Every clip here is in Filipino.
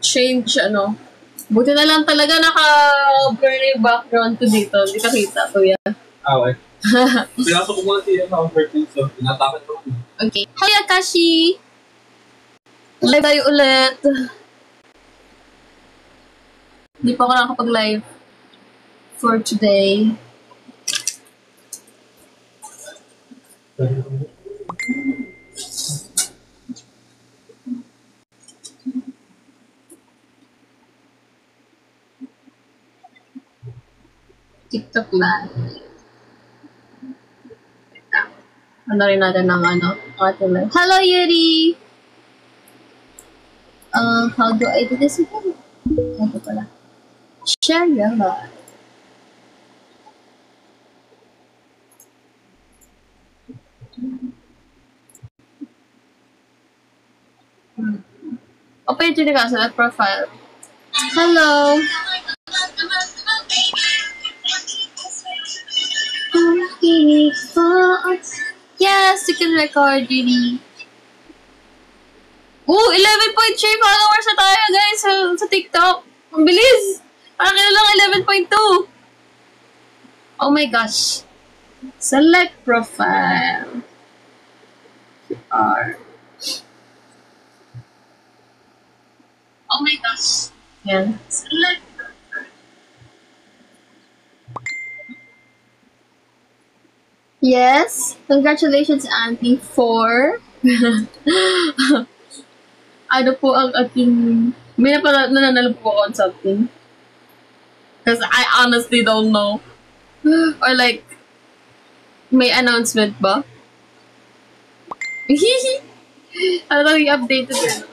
change, Buti na lang talaga naka-blur na yung background ko dito. Hindi ka kita, kuya. Okay. Pinasok ko muna siya sa converting, so pinatakot ko. Okay. Hi, Akashi! Live tayo ulit. Hindi pa ako nakakapag-live for today. TikTok lang. Ano rin natin ng ating live. Hello, Yuri! How do I do this again? Ito pala. Share your live. Open yung ka sa profile. Hello! Yes, you can record, Judy. Oh, 11.3 followers na tayo, guys, sa TikTok. Ang bilis! Parang lang 11.2. Oh my gosh. Select profile. Oh my gosh. Yan. Select. Yes. Congratulations, Auntie, for... ano po ang ating... May nananalo po ako on something. Because I honestly don't know. Or like, may announcement ba? Ano yung updated yun?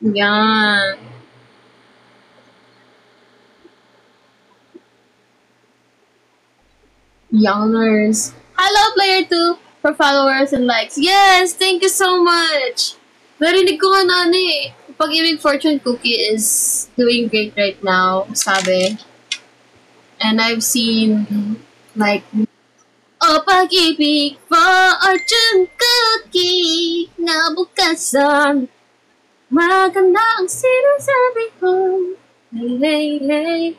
Yan. Youngers. Hello, Player 2, for followers and likes. Yes, thank you so much. Narinig ko nga Pag-ibig Fortune Cookie is doing great right now, sabi. And I've seen, like, Pag-ibig Fortune Cookie, nabukasan. Maganda ang sinasabi ko. Hey.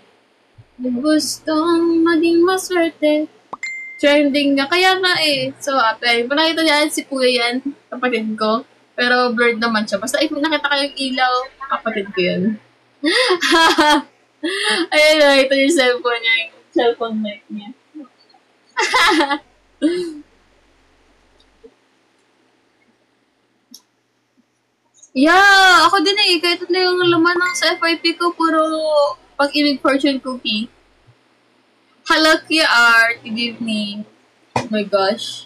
Gustong maging maswerte. Trending nga. Kaya nga So, nakita niya si Kuya yan, kapatid ko. Pero blurred naman siya. Basta nakita ko yung ilaw, kapatid ko yun. Ayun, nakita niya yung cellphone niya. Yung cellphone mic niya. Yeah, ako din kahit na yung laman ng sa FYP ko, puro Pag-ibig Fortune Cookie. Hello, Kuya Art. Good evening. Oh my gosh.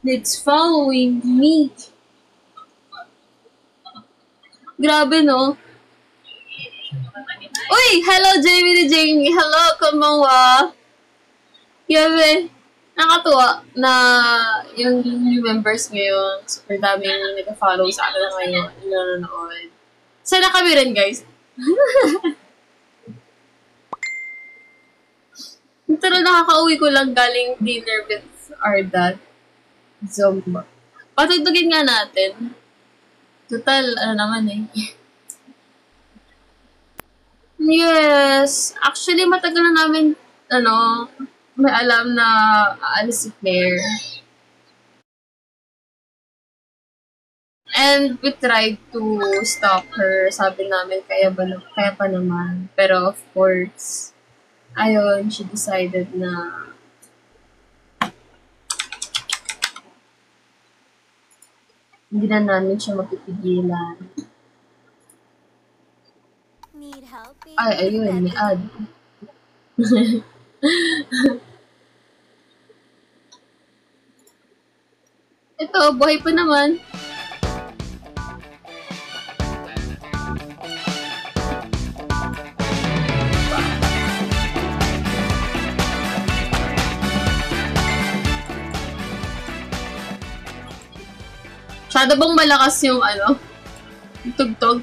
It's following me. Grabe, no? Uy! Hello, Jamie. Hello, konbanwa. Grabe. Nakatuwa na yung new members ngayon, super daming nag-follow sa akin na ngayon, nanonood. Sana kami rin, guys. Pero nakaka-uwi ko lang galing dinner with our dad. Zumba. Patugtugin nga natin. Total, Yes. Actually, matagal na namin, may alam na aalis si Claire. And we tried to stop her. Sabi namin, kaya pa naman. Pero of course, ayun, she decided na hindi na namin siya mapipigilan. Ay, ayun, may ad. Ito, buhay pa naman. Masyado bang malakas yung tugtog?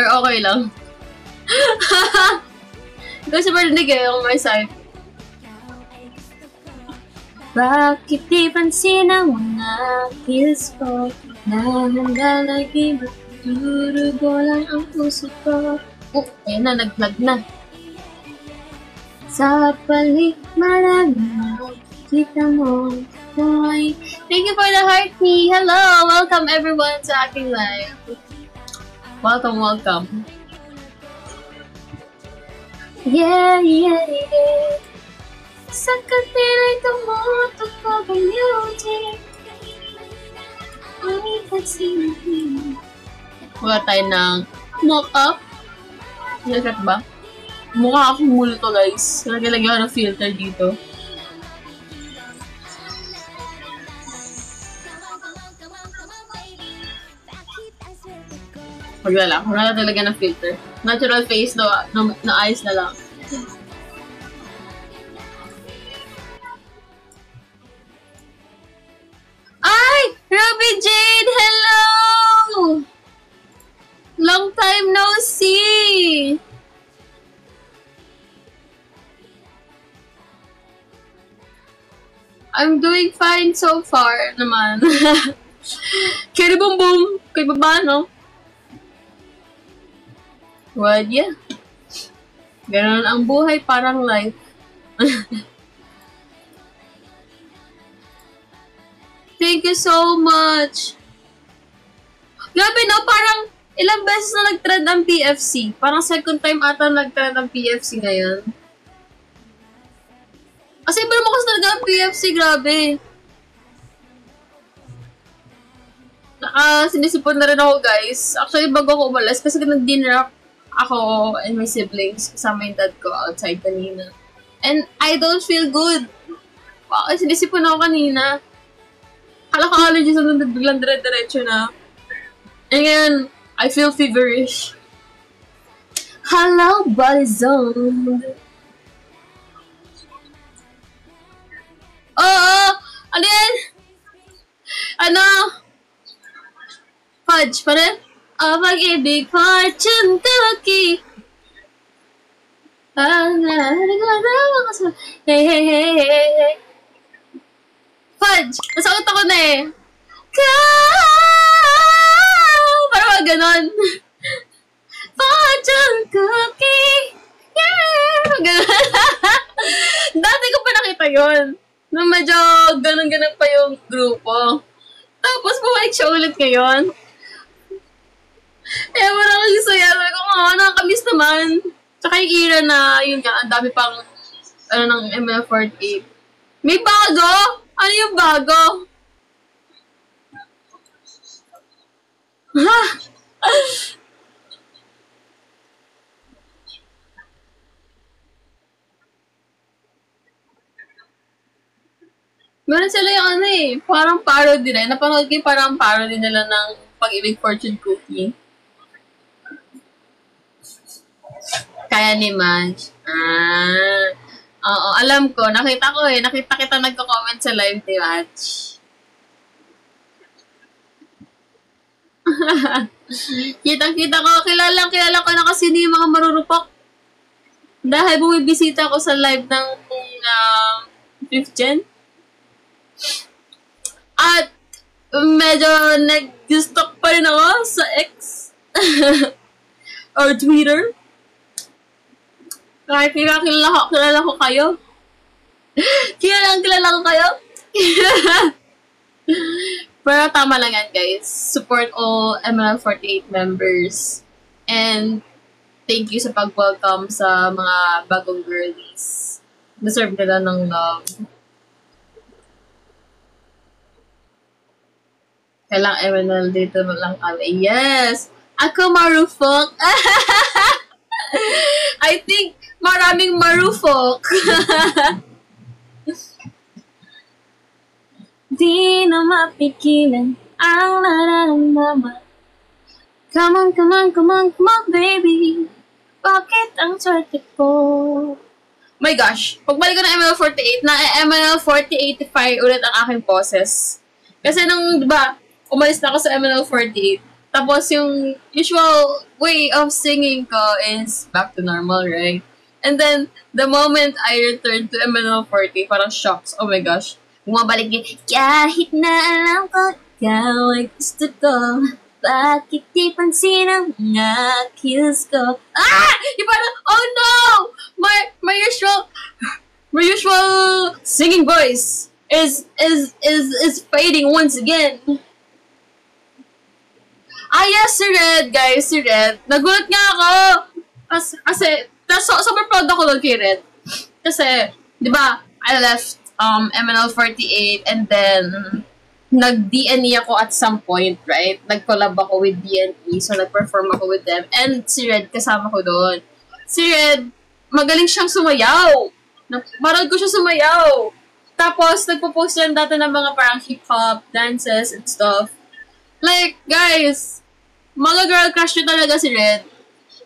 Or okay lang? Kasi marinig on my side. Bakit di pansin ang mga kills ko? Nahanda lagi magdurugo lang ang puso ko. Oh, ayun na, nag-vlog na. Sa palig maraming kita mo. Boy. Thank you for the heart me. Hello! Welcome everyone sa aking live. Welcome, welcome. Yeah, yeah, yeah. Sa katila'y tumutok ko ba music? Ay, pagsinahin. Wala tayo ng mock-up. Lagat ba? Mukha akong multo, guys. Lagyan ako ng filter dito. Wala talaga ng filter. Natural face, na eyes na lang. Ay! Ruby Jade! Hello! Long time no see! I'm doing fine so far naman. Kaya boom boom! Kaya baba, no? Well, yeah. Ganon ang buhay, parang life. Thank you so much. Grabe, no? Parang ilang beses na nag-trend ang PFC. Parang second time ata nag-trend ang PFC ngayon. Kasi iba naman kasi talaga ang PFC, grabe. Sinisipon na rin ako, guys. Actually, bago ako umalas, kasi nag-dinner ako and my siblings, kasama yung dad ko outside kanina. And I don't feel good. Wow, sinisipon ako kanina. Kala ko allergies na biglang dire-diretso na. And ngayon, I feel feverish. Hello, body zone. Ano yan? Fudge pa rin? Pag-ibig, fortune cookie. Hey, hey, hey, hey, hey. Fudge! Nasagot ako na eh. Parang mga ganon. Fortune cookie. Yeah! Ganon. Dati ko pa nakita yun. Nung medyo ganon-ganon pa yung grupo. Tapos bumalik siya ulit ngayon. Eh, parang saya. Sabi ko, nakakamiss naman. Tsaka yung era na, yun nga, ang dami pang, ng ML48. May bago? Ano yung bago? Ha? Meron sila yung parang parody rin. Napanood ko yung parang parody nila ng Pag-ibig Fortune Cookie. Kaya ni Madge. Oo, alam ko. Nakita ko eh. Nakita kita nagko-comment sa live ni Madge. Kitang-kita ko. Kilala ko na kasi ni mga marurupok. Dahil bumibisita ko sa live ng 5th Gen. At medyo nag-stalk pa rin ako sa X. Or Twitter. Kahit kilala ko kayo. Kilala ko kayo. Pero tama lang yan, guys. Support all ML48 members. And thank you sa pag-welcome sa mga bagong girlies. Deserve nila ng love. Kailang ML dito lang kami. Yes! Ako marufok. I think maraming marufok. Di na mapigilan ang nararamdaman. Come on, come on, come on, come on, baby. Bakit ang swerte ko? My gosh, pagbalik ko ng ML48, na ML4085 ulit ang aking boses. Kasi nung, diba, umalis na ako sa MNL48. Tapos yung usual way of singing ko is back to normal, right? And then, the moment I returned to MNL40, parang shocks. Oh my gosh. Bumabalik yun. Kahit na alam ko, ikaw ay gusto ko. Bakit di pansin ang mga kills ko? Ah! Yung parang, oh no! My usual singing voice is fading once again. Ah, yes, si Red, guys, si Red. Nagulat nga ako. Kasi super proud ako doon kay Red. Kasi, di ba, I left MNL48 and then nag-DNE ako at some point, right? Nag-collab ako with DNE, so nag-perform ako with them. And si Red, kasama ko doon. Si Red, magaling siyang sumayaw. Marag ko siya sumayaw. Tapos, nagpo-post yan dati ng mga parang hip-hop, dances, and stuff. Like, guys, mga girl crush nyo talaga si Red.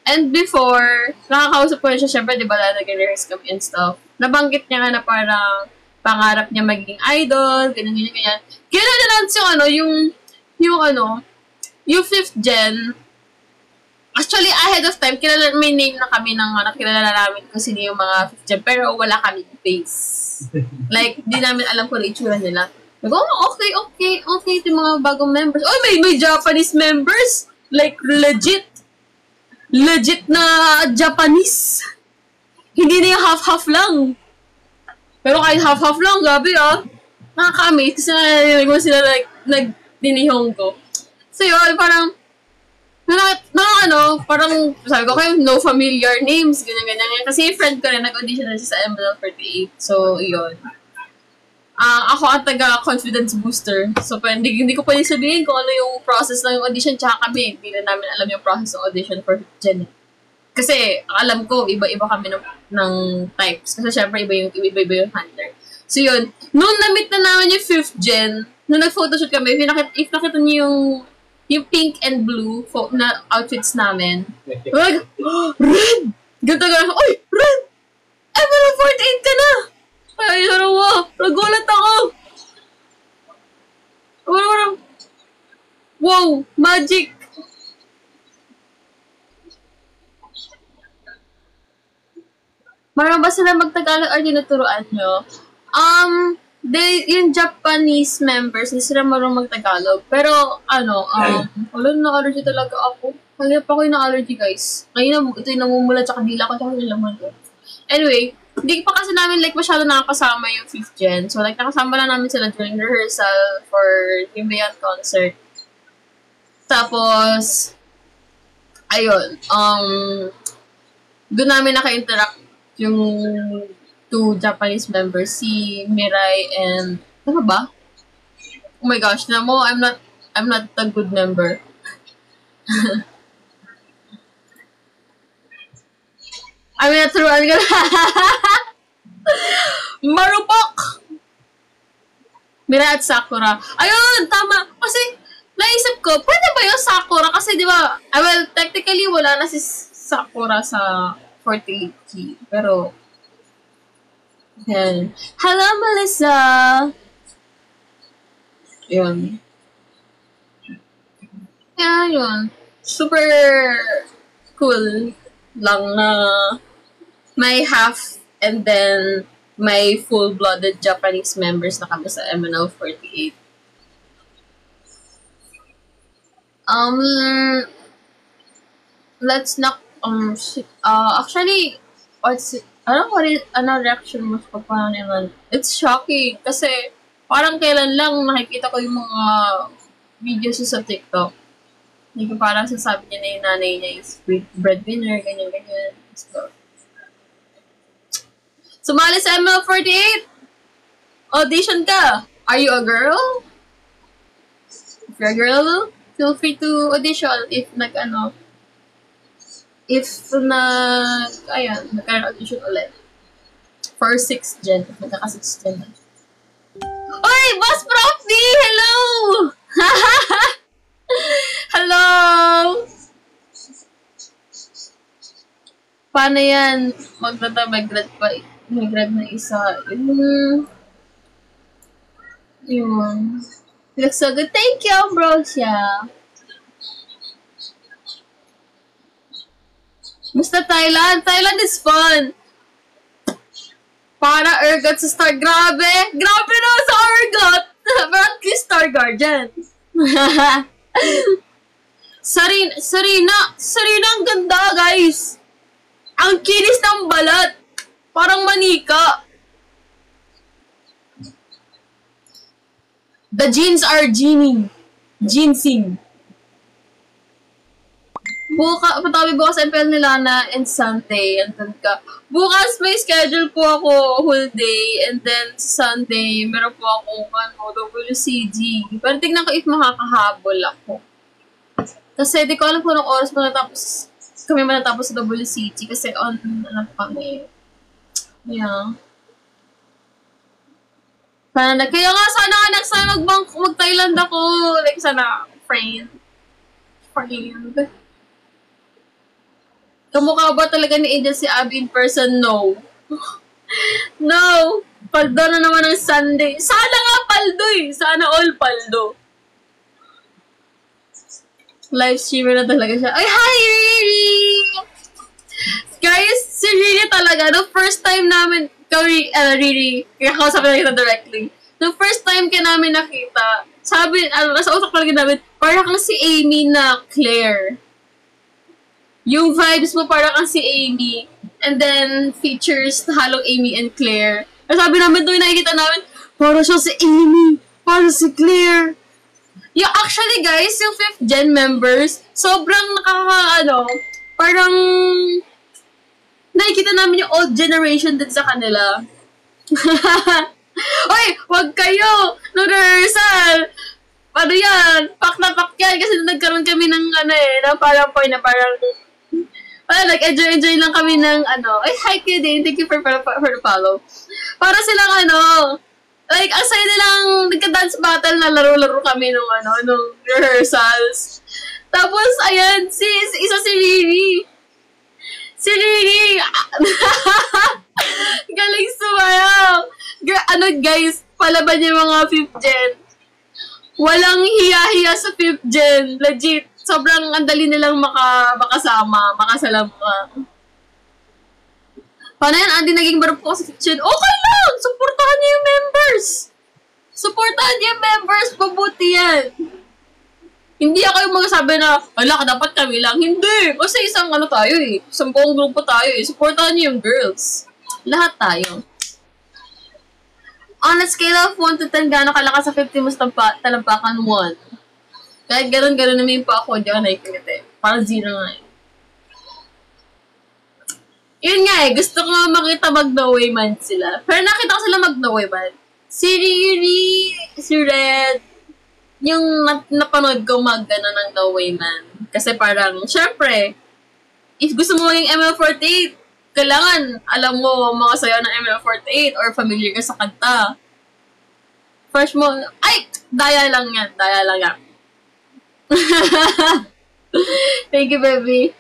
And before, nakakausap ko siya, syempre, di ba, nag-rehearse kami and stuff. Nabanggit niya nga na parang pangarap niya maging idol, ganyan. Kaya na-announce yung 5th gen. Actually, ahead of time, may name na kami ng nakilala namin kung sino yung mga 5th gen, pero wala kami face. Like, di namin alam kung itsura nila. Okay, ito yung mga bagong members. Oh, may Japanese members! Like, legit na Japanese. Hindi na yung half-half lang. Pero kahit half-half lang, gabi nakaka-amaze kasi narinig mo sila like, nagdinihong ko. So yun, parang, parang sabi ko kayo, no familiar names, ganyan. Kasi friend ko rin, nag-audition na siya sa MNL48. So, yun. Ako ang taga-confidence booster. So, hindi ko pwede sabihin kung ano yung process ng audition, tsaka kami, hindi na namin alam yung process ng audition for Gen. Kasi, alam ko, iba-iba kami ng types. Kasi, syempre, iba yung handler. So, yun. Noong na-meet na namin yung 5th gen, nung nag-photoshoot kami, if nakita niyo yung pink and blue na outfits namin, like, Red! Ganda. Oy, Red! MNL48 ka na! Ay, nagulat ako. Wow, magic. Marami ba sila magtagalog or tinuturuan nyo? Yung Japanese members, hindi sila marunong magtagalog. Pero, wala na allergy talaga ako. Kaya pa ako yung allergy, guys. Ngayon, ito yung namumula sa kadila ko, tsaka yung laman ko. Anyway, hindi pa kasi namin masyado nakakasama yung 5th gen. So, nakasama lang namin sila during rehearsal for yung Beyond concert. Tapos, ayun, doon namin naka-interact yung 2 Japanese members, si Mirai and, ano ba? Oh my gosh, I'm not a good member. I'm not true. Marupok! Mira at Sakura. Ayun, tama. Kasi, naisip ko, pwede ba yung Sakura? Kasi, di ba, well, technically, wala na si Sakura sa 48K. Pero, yan. Hello, Melissa! Yun. Yeah, yun. Super cool lang na may half and then may full-blooded Japanese members na kami sa MNL48. Let's not, actually, ano reaction mo sa paano naman? It's shocking kasi parang kailan lang nakikita ko yung mga videos sa TikTok. Hindi ko parang sasabi niya na yung nanay niya is breadwinner, ganyan. Sumali sa ML48! Audition ka! Are you a girl? If you're a girl, feel free to audition if nagkaroon audition ulit. For 6th gen, if nagkaka-6th gen. Oy! Boss Prof D! Hello! Hello! Paano yan? Mag-grad pa. May grad na isa. Yun. You look so good. Thank you, Ambrosia. Basta Thailand. Thailand is fun. Para Ergot sa Star. Grabe. Grabe na sa Ergot. Pero at least Star Guardian. Sarina ang ganda, guys. Ang kinis ng balat. Parang manika. The jeans are ginseng. Patabi bukas MPL ni Lana and Sunday. Andun ka. Bukas may schedule po ako whole day. And then Sunday, meron po ako WCG. Pero tignan ko if makakahabol ako. Kasi di ko alam kung anong oras kami matatapos sa WCG. Kasi kami. Yeah. Kaya nga, sana ka next time mag-Thailand ako. Like, sana, friend. Kamukha ba talaga ni Angel si Abby in person? No. No. Paldo na naman ng Sunday. Sana nga paldo eh. Sana all paldo. Live streamer na talaga siya. Ay, hi, Riri! Guys, si Riri talaga, the first time namin, Riri, kakausapin na kita directly. The first time ka namin nakita, sabi, nasa utak talaga namin, parang kang si Amy na Claire. Yung vibes mo parang kang si Amy. And then, features na halong Amy and Claire. Sabi namin, doon nakikita namin, parang siya si Amy, parang si Claire. Yeah, actually guys, yung 5th gen members, sobrang parang nakikita namin yung old generation din sa kanila. Oy, wag kayo! No rehearsal! Ano yan? Pak na pak yan kasi nagkaroon kami ng parang point na parang enjoy lang kami ng ay, hi Kidin, thank you for the follow. Para silang like, aside nilang nagka-dance battle na laro-laro kami nung rehearsals. Tapos, ayan, isa si Riri. Si Riri! Galing sumayaw! Guys, palaban yung mga 5th gen. Walang hiya-hiya sa 5th gen. Legit. Sobrang andali nilang makasalama. Paano yan? Andi naging barap ko sa 5th gen. Okay lang! Supportahan niyo yung members! Supportahan niyo yung members! Pabuti yan! Hindi ako yung magsasabi na, wala ka, dapat kami lang. Hindi! Kasi isang tayo eh. Isang buong grupo tayo eh. Supportahan niyo yung girls. Lahat tayo. On a scale of 1 to 10, gano'ng kalakas sa 50 mo sa talampakan 1? Kahit gano'n naman pa ako, hindi ako nakikita eh. Parang 0 nga eh. Yun nga eh, gusto ko makita mag-No Way Man sila. Pero nakita ko sila mag-No Way Man. Si Riri, si Red, yung napanood ko mag-gano ng No Way Man. Kasi parang, syempre, if gusto mo maging ML48, kailangan alam mo mga sayaw ng ML48 or familiar ka sa kanta. First mo, ay! Daya lang yan. Thank you, baby.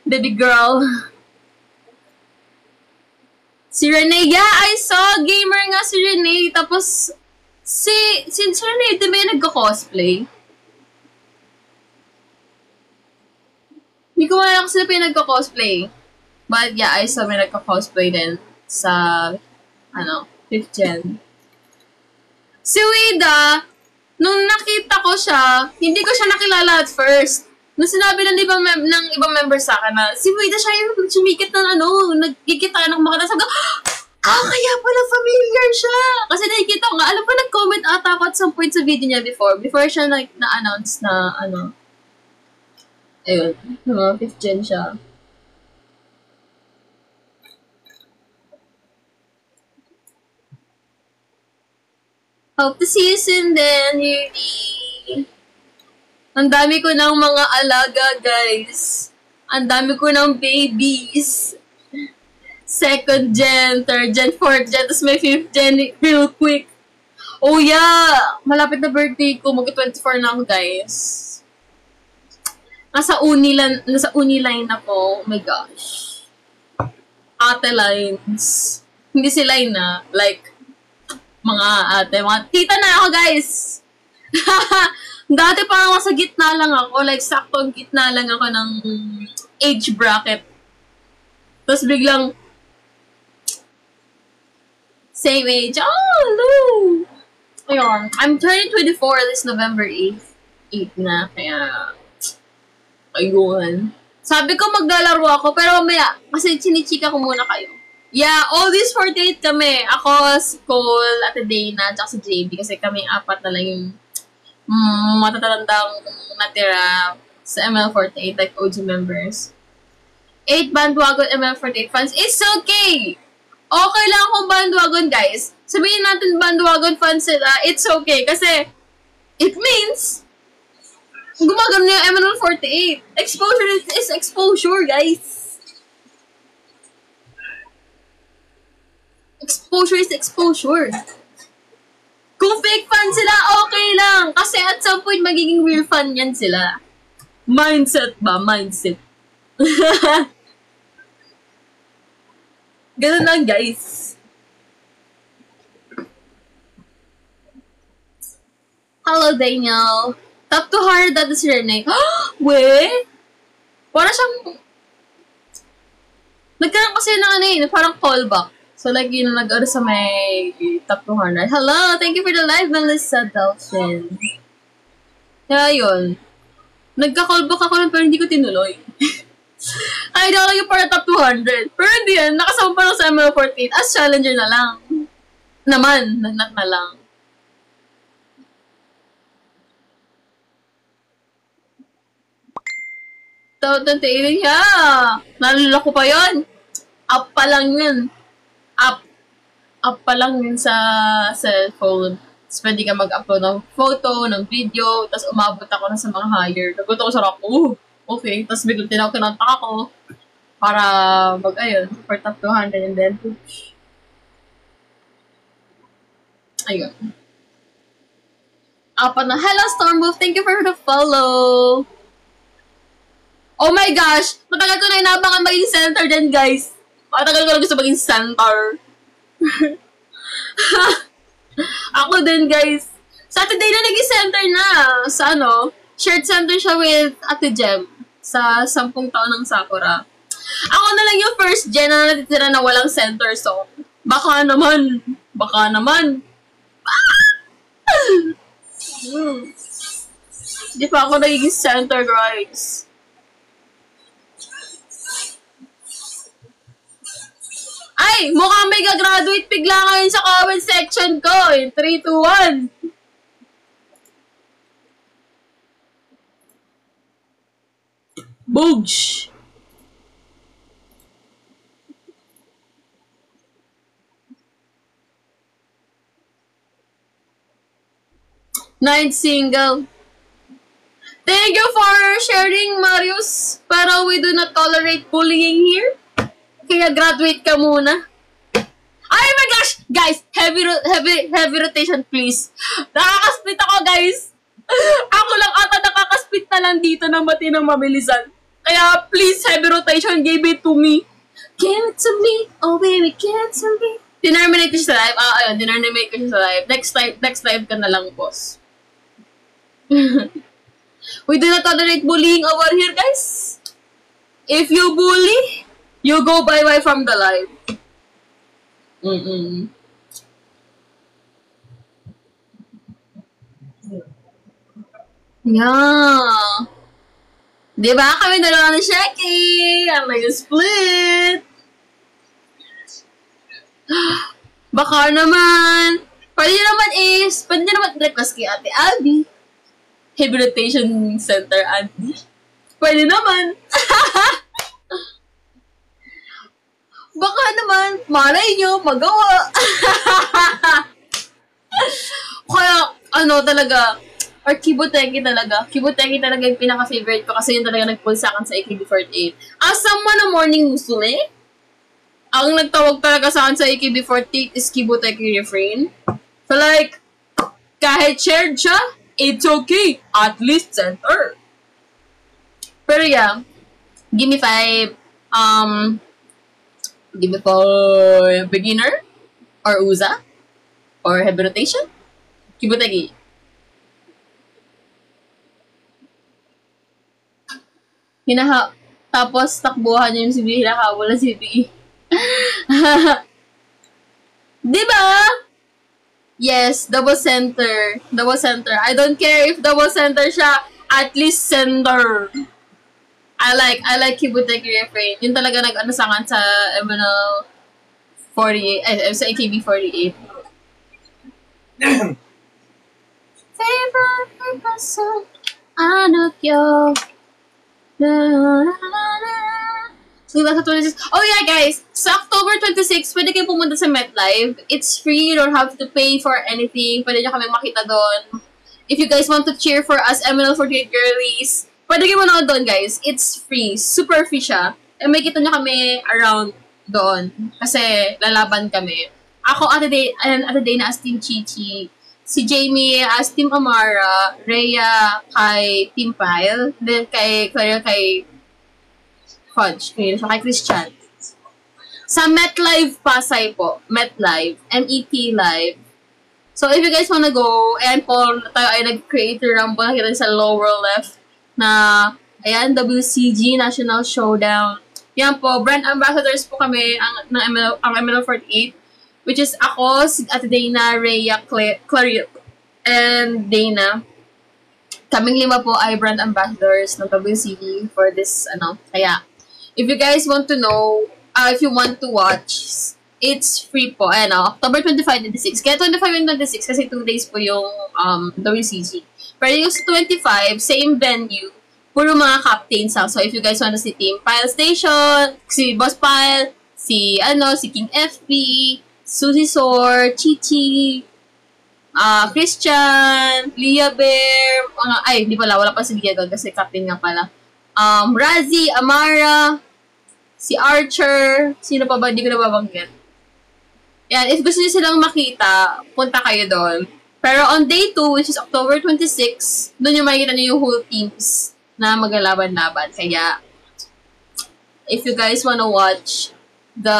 Baby girl. Si Renee, yeah, I saw gamer nga si Renee. Tapos, si Renee, di ba yung nagko-cosplay? Hindi ko malala kasi sila yung nagko-cosplay. But yeah, I saw may nagko-cosplay din sa, 5th gen. Si Wida, nung nakita ko siya, hindi ko siya nakilala at first. Nung sinabi ng ibang member sa akin na, si Wida siya yung sumikit na nagkikita ng mga sabi ko, kaya pala familiar siya. Kasi nakikita ko nga, alam ko nag-comment ata ako at some point sa video niya before siya na-announce na, ayun, 5th gen siya. Hope to see you soon then, Yuri. Ang dami ko ng mga alaga, guys. Ang dami ko ng babies. 2nd gen, 3rd gen, 4th gen, tapos may 5th gen real quick. Oh yeah! Malapit na birthday ko. Mag-24 na ako, guys. Nasa Uniline ako. Oh my gosh. Ate lines. Hindi si line na. Like, mga tita na ako, guys. Dati parang nasa gitna lang ako. Like, saktong gitna lang ako ng age bracket. Tapos biglang, same age. Oh, no! Ayun. I'm turning 24 this November 8th. 8 na. Kaya, ayun. Sabi ko maglalaro ako, pero mamaya, kasi chinichika ko muna kayo. Yeah, all these 48 kami. Ako, si Cole, Ate Dana, tsaka si JB. Kasi kami apat na lang yung matatatandang natira sa ML48, like OG members. 8 bandwagon ML48 fans. It's okay! Okay lang kung bandwagon, guys. Sabihin natin bandwagon fans sila, it's okay. Kasi, it means, gumagano yung ML48. Exposure is exposure, guys. Exposure is exposure. Kung fake fan sila, okay lang. Kasi at some point, magiging real fan yan sila. Mindset ba? Mindset. Ganun lang, guys. Hello, Daniel. Top 200 dati si Rene. Weh? Para siyang... Nagkaroon kasi ng ano eh, parang callback. So, like, yun, nag-ano sa may top 200. Hello! Thank you for the live, Melissa Delphin. Kaya yun. Nagka-callback ako lang pero hindi ko tinuloy. Ay, daw lang yung para top 200. Pero hindi yan. Nakasama pa lang sa ML48 as challenger na lang. Naman. Not na lang. Taon 28 niya. Nalala ko pa yun. Up pa lang yun. Up pa lang yun sa cellphone. Tapos pwede ka mag-upload ng photo, ng video, tapos umabot ako na sa mga higher. Naguto ko sa rock, okay. Tapos biglang kinontak ako para ayun, for top 200 and then push. Ayun. Apat na. Hello, Stormwolf. Thank you for the follow. Oh my gosh! Matagal ko na inabangan maging center din, guys. Matagal ko na gusto maging center. Ako din, guys. Saturday na naging center na. Sa ano, shared center siya with Ate Jem sa 10 taon ng Sakura. Ako na lang yung first gen na natitira na walang center, so baka naman. Di pa ako naging center, guys. Ay, mukhang may gagraduate bigla ngayon sa comment section ko. 3, 2, 1. Boogs. Ninth single. Thank you for sharing, Marius. Pero we do not tolerate bullying here. Kaya graduate ka muna. Ay my gosh! Guys, heavy rotation please. Nakakasplit ako, guys. Ako lang ata nakakasplit na lang dito ng matinang mabilisan. Kaya please, heavy rotation, give it to me. Give it to me. Oh baby, give it to me. Dinerminate ko siya sa live. Ayun, dinerminate ko siya sa live. Next live ka na lang, boss. We do not tolerate bullying over here, guys. If you bully, you go bye-bye from the live. Yeah. Diba? Kami dalawa ni Sheki. I'm like a split. Baka naman. Pwede naman request kay Ate Abby. Rehabilitation Center, Auntie. Pwede naman. Baka naman, malay nyo, magawa. Kaya, talaga, or Kibuteki talaga. Kibuteki talaga yung pinaka-favorite ko kasi yun talaga nag-pull sa akin sa AKB48. As someone na morning musume, ang nagtawag talaga sa akin sa AKB48 is Kibuteki Refrain. So like, kahit shared siya, it's okay. At least center. Pero yeah, give me 5. Give me for beginner or Uza or rehabilitation. Kibuteki. Tapos takbuhan niya yung si B, hinahabol na si B. Diba? Yes, double center. Double center. I don't care if double center siya, at least center. I like Kibuteki refrain. Yun talaga nag-anasangan sa MNL 48, sa AKB 48. Favorite person, ano kyo? So, nasa 26. Oh yeah, guys! Sa October 26, pwede kayo pumunta sa MetLife. It's free. You don't have to pay for anything. Pwede nyo kami makita doon. If you guys want to cheer for us, MNL48 girlies, pwede kayo manood doon, guys. It's free. Super free siya. And may kita nyo kami around doon. Kasi lalaban kami. Ako, Ate Dana as Team Chichi. Si Jamie as Team Amara. Rhea kay Team Pyle. Then kay Fudge. Kay Christian. Sa MetLife Pasay po. MetLife. M-E-T Live. So, if you guys wanna go, ayan po, tayo ay nag-creator rumble. Nakita sa lower left na, ayan, WCG, National Showdown. Yan po, brand ambassadors po kami ang MNL48, which is ako, si Ate Dana, Rhea, Clary, and Dana. Kaming 5 po ay brand ambassadors ng WCG for this, Kaya, if you guys want to know, if you want to watch, it's free po. Ayan, October 25 and 26. Kaya 25 and 26 kasi 2 days po yung WCG. Pero yung 25, same venue, puro mga captains lang. So, if you guys want to see Team Pyle Station, si Boss Pyle, si King FP, Suzy Sor, Chichi, Christian, Leah Bear, di pala, wala pa si Leah doon kasi captain nga pala. Razi, Amara, si Archer, sino pa ba? Hindi ko na babanggit. Yan, if gusto niyo silang makita, punta kayo doon. Pero on day 2, which is October 26, doon yung makikita niyo yung whole teams na maglalaban-laban. Kaya, if you guys wanna watch the,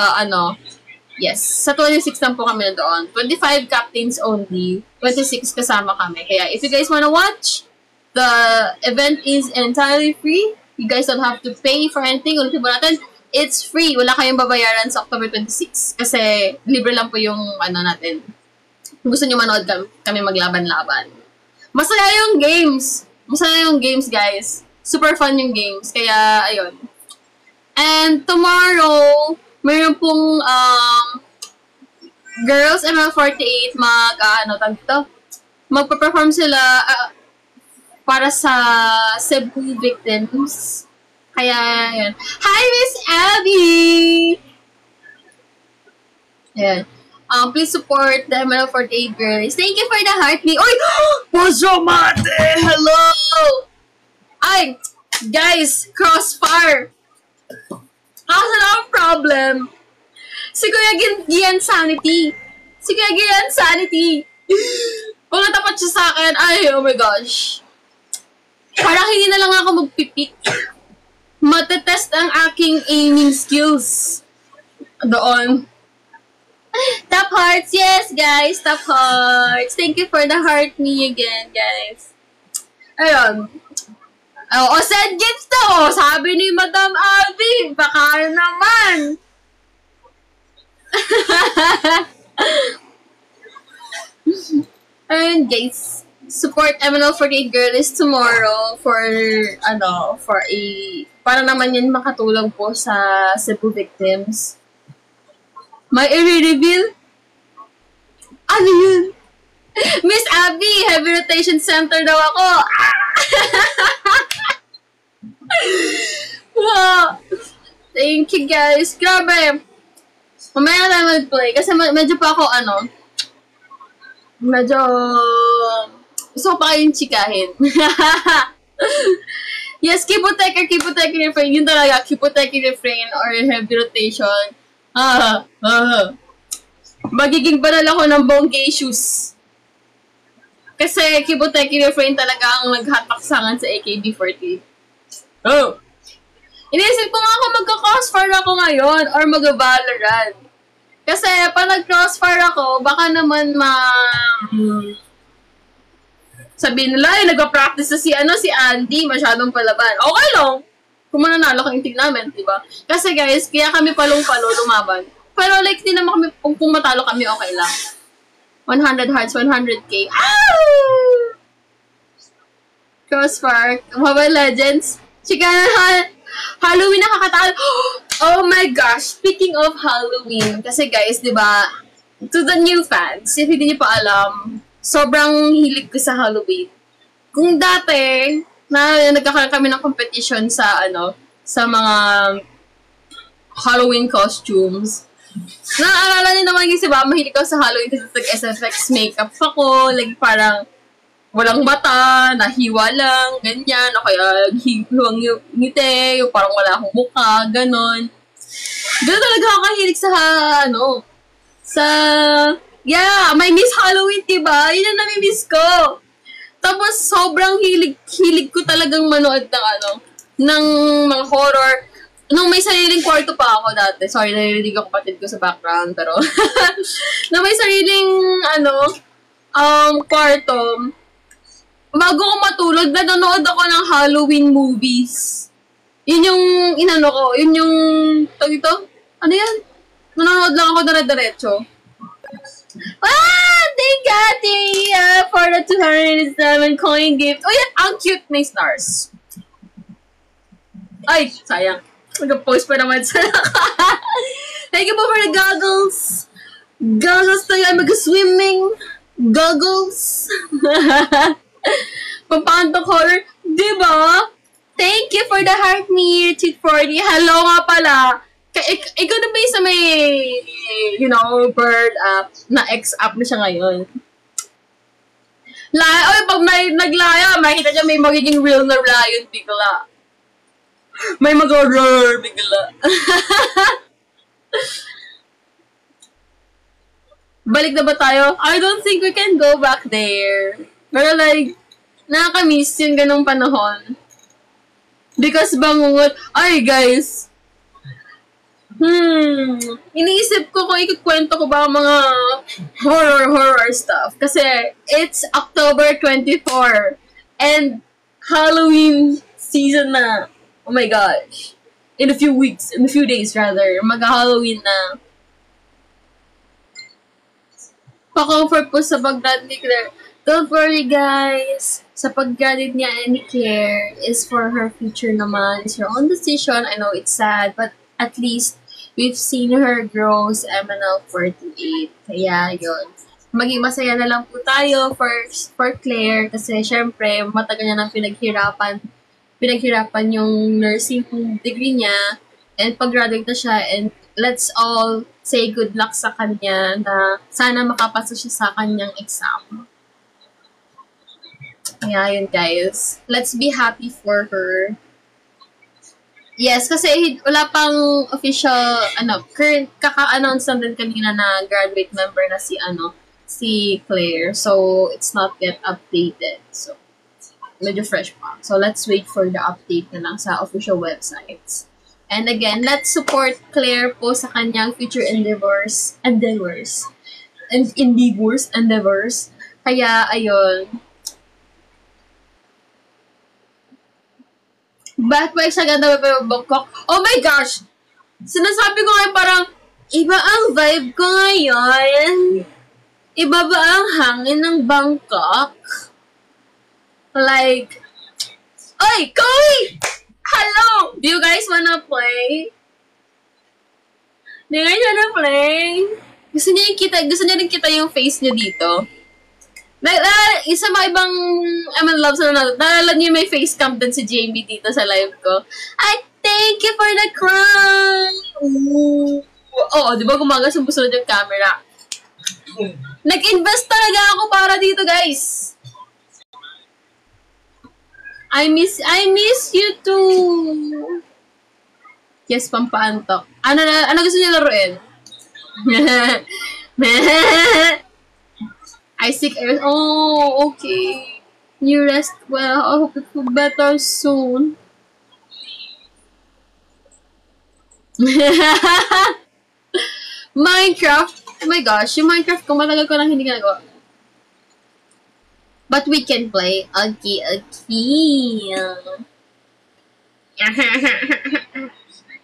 yes, sa 26 lang po kami na doon. 25 captains only, 26 kasama kami. Kaya, if you guys wanna watch, the event is entirely free. You guys don't have to pay for anything. Ulitin po natin, it's free. Wala kayong babayaran sa October 26. Kasi, libre lang po yung, natin. Kung gusto nyo manood kami maglaban-laban. Masaya yung games. Masaya yung games, guys. Super fun yung games. Kaya, ayun. And tomorrow, mayroon pong Girls ML48 magpa-perform sila para sa Cebu victims. Kaya, ayun. Hi, Miss Abby! Ayan. Please support the ML48 girls. Thank you for the heart me. Oy! Bonjour, mate! Hello! Ay! Guys! Crossfire! Kaso lang ang problem. Si Kuya Gian Sanity. Kung natapat siya sa akin, ay, oh my gosh. Parang hindi na lang ako magpipik. Matetest ang aking aiming skills. Doon. Top hearts, yes, guys. Top hearts. Thank you for the heart me again, guys. Ayun. Send gifts to. Sabi ni Madam Abby. Baka naman. Ayun, guys. Support MNL48 girls tomorrow for para naman yun makatulong po sa Cebu victims. May i-reveal? Ano yun? Miss Abby, heavy rotation center daw ako. Wow. Thank you, guys. Grabe. Mamaya na tayo mag-play. Kasi medyo pa ako, medyo gusto ko pa kayong chikahin. Yes, Kibuteki refrain. Yun talaga, Kibuteki refrain or heavy rotation. Magiging banal ako ng bongge shoes. Kasi Kibuteki refrain talaga ang naghataksangan sa AKB48. Oh! Inisip ko nga kung magka-crossfire ako ngayon or mag-Valorant. Kasi pag nag-crossfire ako, baka naman sabihin nila, nag-practice na si Andy, masyadong palaban. Okay lang. kung mananalo kami team namin, di ba? Kasi guys, kaya kami palong-palo lumaban. Pero like, di naman kami, kung matalo kami, okay lang. 100 hearts, 100k. Ow! Crossfire, Mobile Legends, Chicana, Halloween nakakatalo. Oh my gosh, speaking of Halloween, kasi guys, di ba, to the new fans, if hindi niyo pa alam, sobrang hilig ko sa Halloween. Kung dati, nagkakaroon kami ng competition sa, sa mga Halloween costumes. Naaalala niyo naman kasi ba, mahilig ako sa Halloween kasi nag-SFX makeup ako, like parang walang mata, nahiwa lang, ganyan, o kaya hiwang ngiti, yung parang wala akong mukha, ganon. Ganon talaga ako kahilig sa, may Miss Halloween, diba? Yun ang nami-miss ko. Tapos, sobrang hilig ko talagang manood ng mga horror. Nung may sariling kwarto pa ako dati, sorry, narinig ako kapatid ko sa background, pero, nung may sariling, kwarto, bago ko matulog, nanonood ako ng Halloween movies. Yun yung yun yung, ito? Ano yan? Nanonood lang ako dire-diretso. Thank God for the 207 coin gift. Oh, yan, ang cute na stars. Ay, sayang. Mag-post pa naman sa Thank you po for the goggles. Goggles tayo, mag-swimming. Goggles. Papantok horror. Diba? Thank you for the heart near 240. Hello nga pala. Ikaw na ba yung sa may, bird app, na X app na siya ngayon? Pag may naglaya, makita niya may magiging real na lion bigla. May mag-horror bigla. Balik na ba tayo? I don't think we can go back there. Pero like, nakakamiss yung ganong panahon. Because bangungot, ay guys, iniisip ko kung ikukwento ko ba mga horror stuff. Kasi it's October 24 and Halloween season na. Oh my gosh. In a few days rather, mag-Halloween na. Pa-comfort po sa pag-grad ni Claire. Don't worry guys. Sa pag-graduate niya ni Claire is for her future naman. It's her own decision. I know it's sad, but at least we've seen her grow sa MNL 48. Kaya yun. Maging masaya na lang po tayo for Claire kasi syempre matagal niya nang pinaghirapan yung nursing degree niya and pag-graduate na siya and let's all say good luck sa kanya na sana makapasa siya sa kanyang exam. Kaya yun guys. Let's be happy for her. Yes, kasi wala pang official, current, kaka-announce lang din kanina na graduate member na si Claire. So, it's not yet updated. So, medyo fresh pa. So, let's wait for the update na lang sa official websites. And again, let's support Claire po sa kanyang future endeavors. Kaya, ayun. Back sa ganda pa Bangkok. Oh my gosh! Sinasabi ko ngayon parang, iba ang vibe ko ngayon. Iba ba ang hangin ng Bangkok? Like, oy, Chloe! Hello! Do you guys wanna play? Do you guys wanna play? Gusto niya rin kita yung face niya dito. Isa mga ibang Love sa nalala niyo may face cam din si Jamie dito sa live ko. Ay, thank you for the crown! Oo, di ba gumagas yung busunod yung camera? Nag-invest talaga ako para dito, guys. I miss you too. Yes, pampaantok. Ano gusto niyo laruin? I seek air. Oh, okay. You rest well. I hope it will better soon. Minecraft. Oh my gosh, yung Minecraft ko, matagal ko lang hindi ginagawa. But we can play. Okay.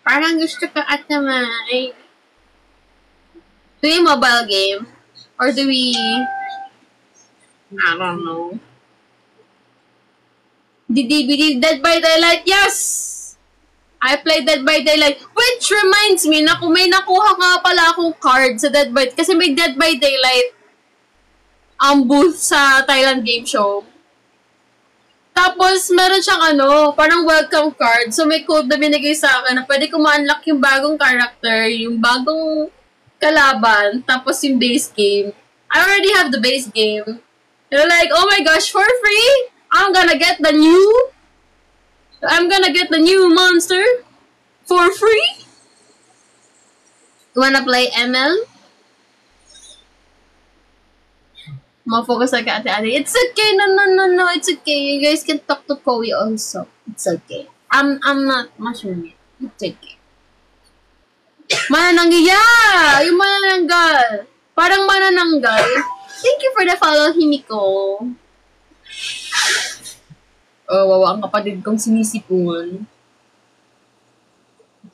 Parang gusto ko at naman. Do we mobile game? Or do we... I don't know. Did Dead by Daylight? Yes! I played Dead by Daylight. Which reminds me na kung may nakuha nga pala akong card sa Dead by... Kasi may Dead by Daylight booth sa Thailand Game Show. Tapos, meron siyang parang welcome card. So, may code na binigay sa akin na pwede ko ma-unlock yung bagong character, yung bagong kalaban, tapos yung base game. I already have the base game. They're like, oh my gosh, for free? I'm gonna get the new monster for free? You wanna play ML? Ma-focus like ate-ate. It's okay. No. It's okay. You guys can talk to Koey also. It's okay. I'm not mushroom. It's okay. Manananggal. Yeah! Yung manananggal. Parang manananggal. Thank you for the follow, Himiko. Oh, wawa ang kapatid kong sinisipon.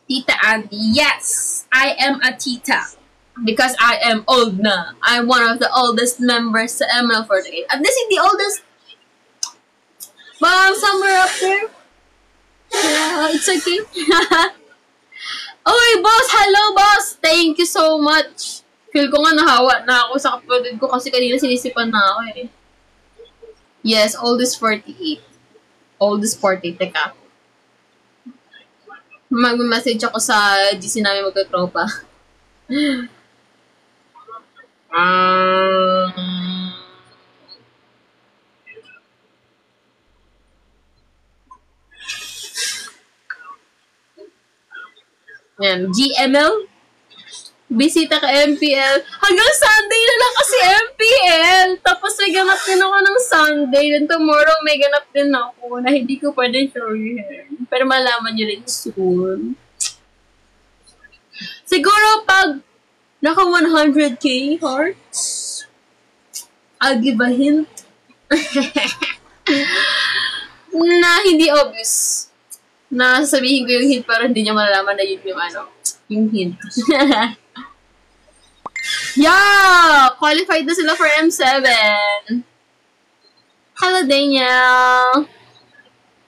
Tita Andy. Yes! I am a tita. Because I am old na. I'm one of the oldest members sa ML48. At least the oldest. But I'm somewhere up there. Yeah, it's okay. Oy, boss! Hello, boss! Thank you so much. Feel ko nga nahawa na ako sa kapatid ko kasi kanina sinisipan na ako eh. Yes, oldest 48. Oldest 40. Teka. Mag-message ako sa GC namin magkatropa. Yan, GML. Bisita ka MPL. Hanggang Sunday na lang kasi MPL. Tapos may ganap din ako ng Sunday. Then tomorrow may ganap din ako na hindi ko pwede showin. Pero malaman nyo rin soon. Siguro pag naka 100k hearts, I'll give a hint. Na hindi obvious. Na sabihin ko yung hint para hindi niya malalaman na yun yung hint. Yeah! Qualified na sila for M7. Hello, Daniel.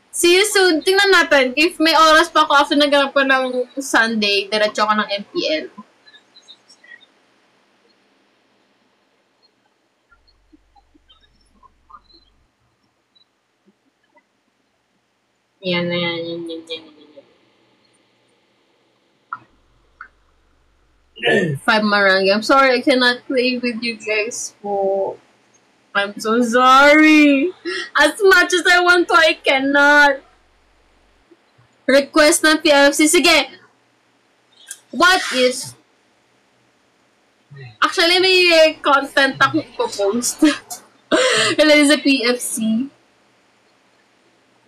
See you soon. Tingnan natin. If may oras pa ako after naghanap ko ng Sunday, diretso ako ng MPL. Yan. 5 Marangi. I'm sorry I cannot play with you guys po. I'm so sorry. As much as I want to, I cannot. Request ng PFC. Sige. What if... Actually, may content akong ipopost. Kailan sa PFC.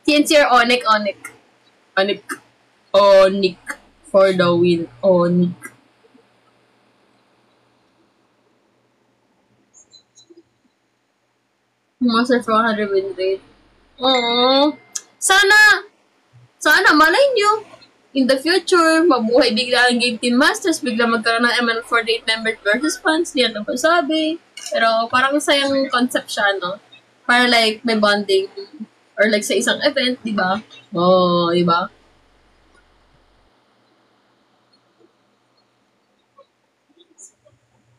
TNC or Onic. Onic. For the win. Onic. Master 400 win rate. Aww. Sana, malay nyo. In the future, mabuhay bigla ang Game Team Masters, bigla magkaroon ng ML48 members versus fans, di ano ba sabi. Pero parang sayang concept siya, no? Para like, may bonding. Or like sa isang event, di ba? Oh, di ba?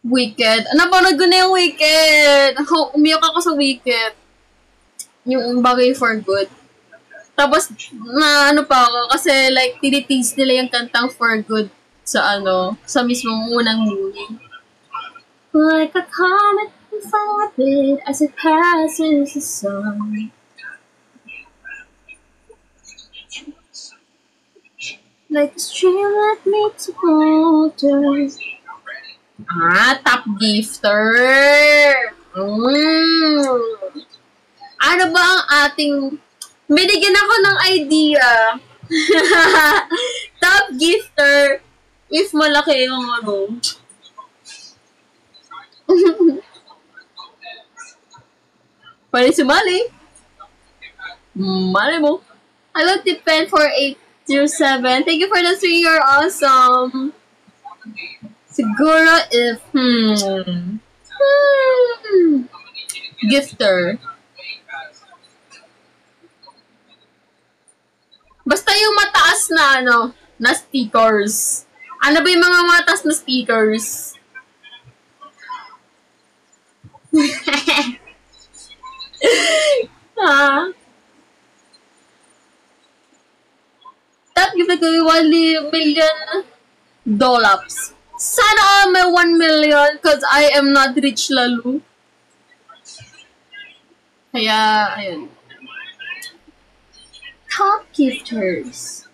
Wicked. Napanood ko na yung Wicked. Umiyak ako sa Wicked. Yung bagay for good. Tapos, pa ako, kasi like, tinitease nila yung kantang for good sa sa mismong unang movie. Like a comet before it as it passes the sun. Like a stream that meets water. Top gifter! Ano ba ang ating... Binigyan ako ng idea. Top gifter. If malaki yung Pwede sumali. Mali mo. Hello, Tipen 486. 07. Thank you for the 3. You're awesome. Siguro if, gifter. Basta yung mataas na, na stickers. Ano ba yung mga mataas na stickers? That gift ko $1 million. Sana all may 1 million because I am not rich lalo. Kaya, ayun. Top gifters.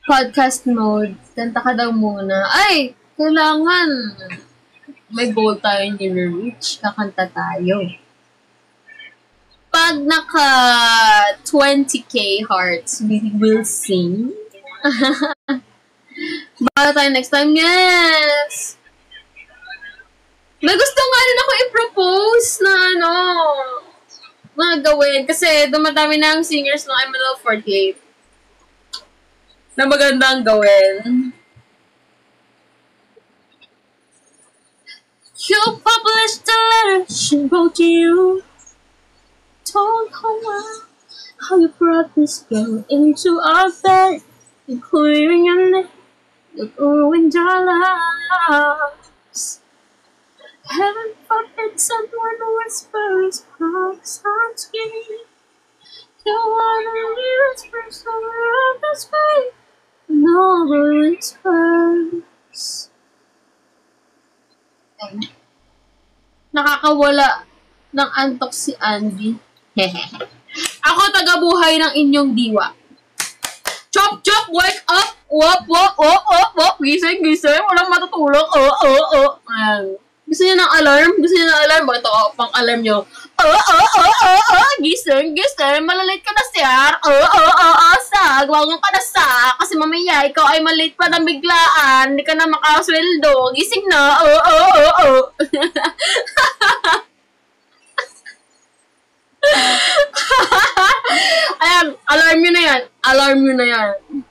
Podcast mode. Kanta ka daw muna. Ay! Kailangan. May goal tayo nire-reach. Kakanta tayo. Pag naka 20k hearts, we will sing. Baka tayo next time. Yes! May gusto nga rin ako i-propose na na gawin. Kasi dumadami na ang singers ng ML48 na magandang gawin. You published the letter she wrote to you. Told her how you brought this girl into our bed, including your name, you ruined our lives. Heaven forbid someone whispers promise on skin. You wanna whisper somewhere on the sky. No whispers. Nakakawala ng antok si Andy. Ako tagabuhay ng inyong diwa. Chop, chop, wake up! Wop, wop, wop, wop, wop. Gising, gising. Walang matutulog. Ayan. Gusto niyo ng alarm? Gusto niyo ng alarm? Bakit ako pang alarm niyo? Gising, gising. Malalate ka na, sir. Sag. Wagang ka na, sa. Kasi mamaya, ikaw ay malate pa ng biglaan. Hindi ka na makasweldo. Gising na. Ayan, alarm nyo na yan. Alarm nyo na yan.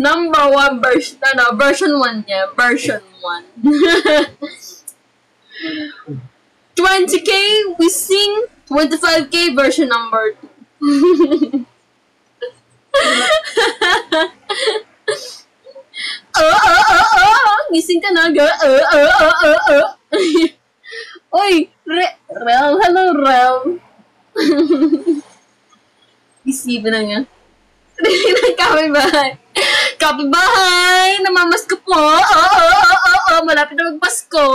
Number 1 version, version 1 niya. Version 1. 20k, we sing. 25k, version number 2. Gising ka na, girl. Oy, Rel, hello, Rel. Isipin na niya. Kapitbahay. Kapitbahay! Namamas ko po. Malapit na magpasko.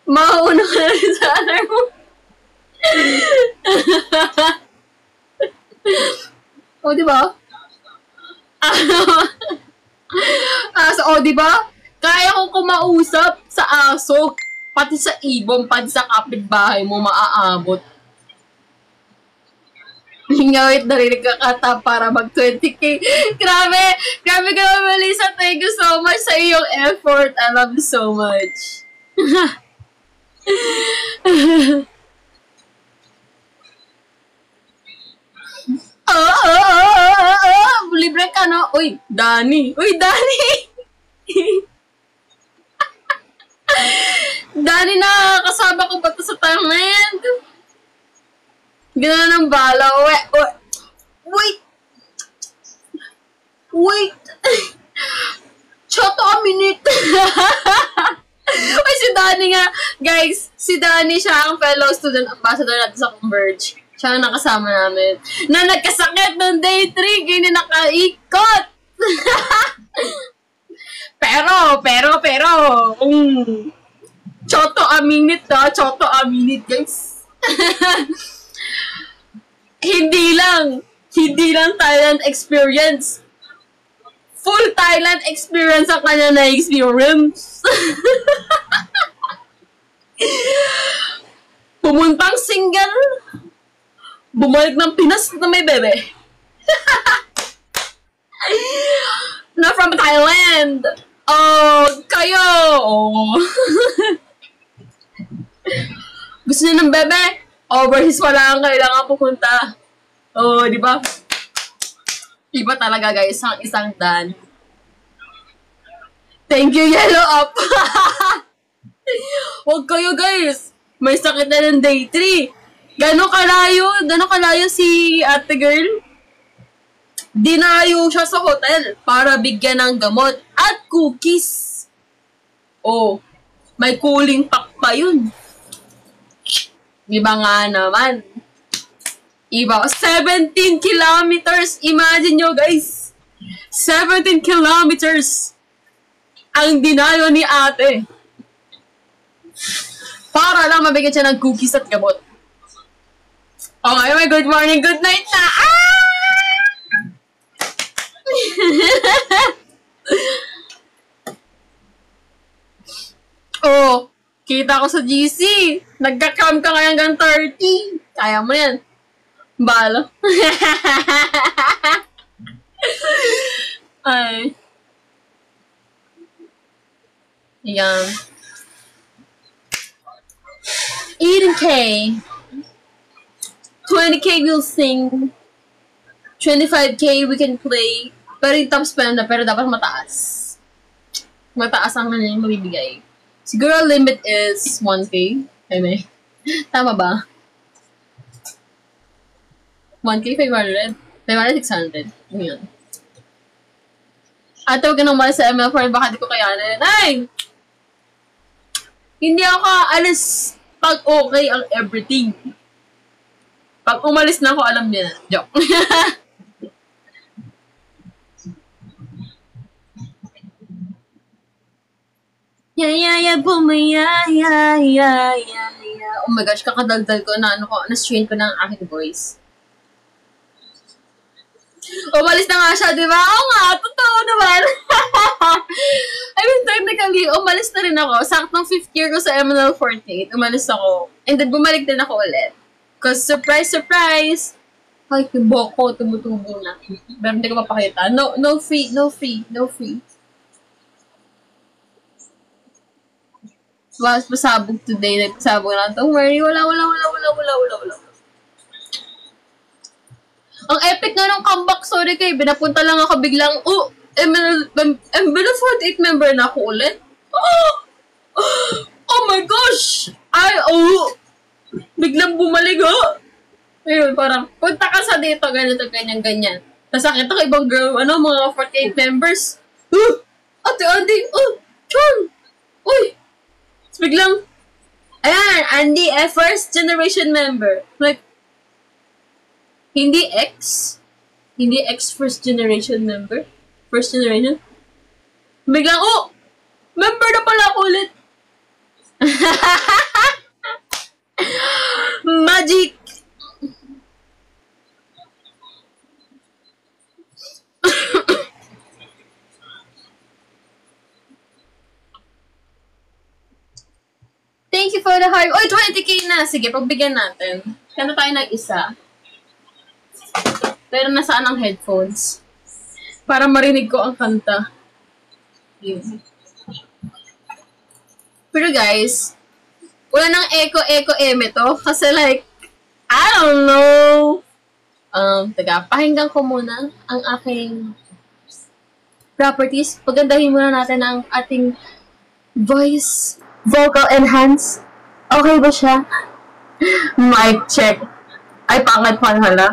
Mauna ka na sa alarm mo. Diba? Diba? Kaya kong kumausap sa aso, pati sa ibon, pati sa kapitbahay mo maaabot. Ngawit narinig ka kata para mag 20k. Grabe ka Melissa. Thank you so much sa iyong effort. I love you so much. Libre ka, no? Uy, Dani. Dani, nakakasama ko ba ito sa talent? Gano'n ng bala. Wait. Choto a minute. Uy, si Dani nga. Guys, si Dani siya ang fellow student ambassador natin sa Converge. Siya ang nakasama namin. Na nagkasakit ng day 3, gini nakaikot. Pero. Choto a minute, Choto a minute, guys. Hindi lang Thailand experience. Full Thailand experience ang kanya na experience. Pumuntang single. Bumalik ng Pinas na may bebe. Not from Thailand. Oh, kayo. Oh. Gusto niyo ng bebe? Overseas wala ang kailangan pupunta. Oh, di ba? Iba talaga guys, ang isang dan. Thank you, Yellow Up. Huwag kayo guys. May sakit na ng day 3. Gano'ng kalayo si ate girl? Dinayo siya sa hotel para bigyan ng gamot at cookies. Oh, may cooling pack pa yun. Diba nga naman? Iba, 17 kilometers. Imagine nyo guys. 17 kilometers ang dinayo ni ate. Para lang mabigyan siya ng cookies at gamot. Okay, may good morning, good night na. Oh, kita ko sa GC. Nagka-cam ka ngayon hanggang 30. Kaya mo yan. Balo. Ay. Yan. 18K. 20K we'll sing. 25K we can play. Pero yung top spend na, pero dapat mataas. Mataas ang kanyang mabibigay. Siguro limit is 1K. Ay, tama ba? 1K, 500. 500, 600. Yun. At huwag ka nang malas sa ML4, baka di ko kayanin. Ay! Hindi ako alis pag okay ang everything. Pag umalis na ako, alam niya na. Joke. Oh my gosh, kakadaldal ko na na-strain ko ng aking voice. Umalis na nga siya, di ba? Oo nga, totoo naman. I mean, technically, umalis na rin ako. Saktong 5th year ko sa MNL48, umalis ako. And then, bumalik din ako ulit. Because, surprise, surprise! Ay, yung buhok ko, tumutubo na. Pero hindi ko mapakita. No free. Mas pasabog today, nagpasabog na. Don't worry, wala. Ang epic nga ng comeback, sorry kayo. Binapunta lang ako biglang, MBL48 member na ako ulit. Oh my gosh! Biglang bumalik, Ayun, parang, punta ka sa dito, ganito, ganyan. Tapos nakita ko ibang girl, mga 48 members. Ate, Chon! Uy! Tapos biglang, ayan, Andy, first generation member. Like, hindi X first generation member. First generation. Biglang, member na pala ako ulit. Magic. Thank you for the heart. 20K na. Sige, pagbigyan natin. Kanta tayo ng isa. Pero nasaan ang headphones? Para marinig ko ang kanta. Yun. Pero guys, wala nang echo eme to. Kasi like, I don't know. Pakinggan ko muna ang aking properties. Pagandahin muna natin ang ating voice. Vocal enhance. Okay ba siya? Mic check. Ay, pangit pa hala.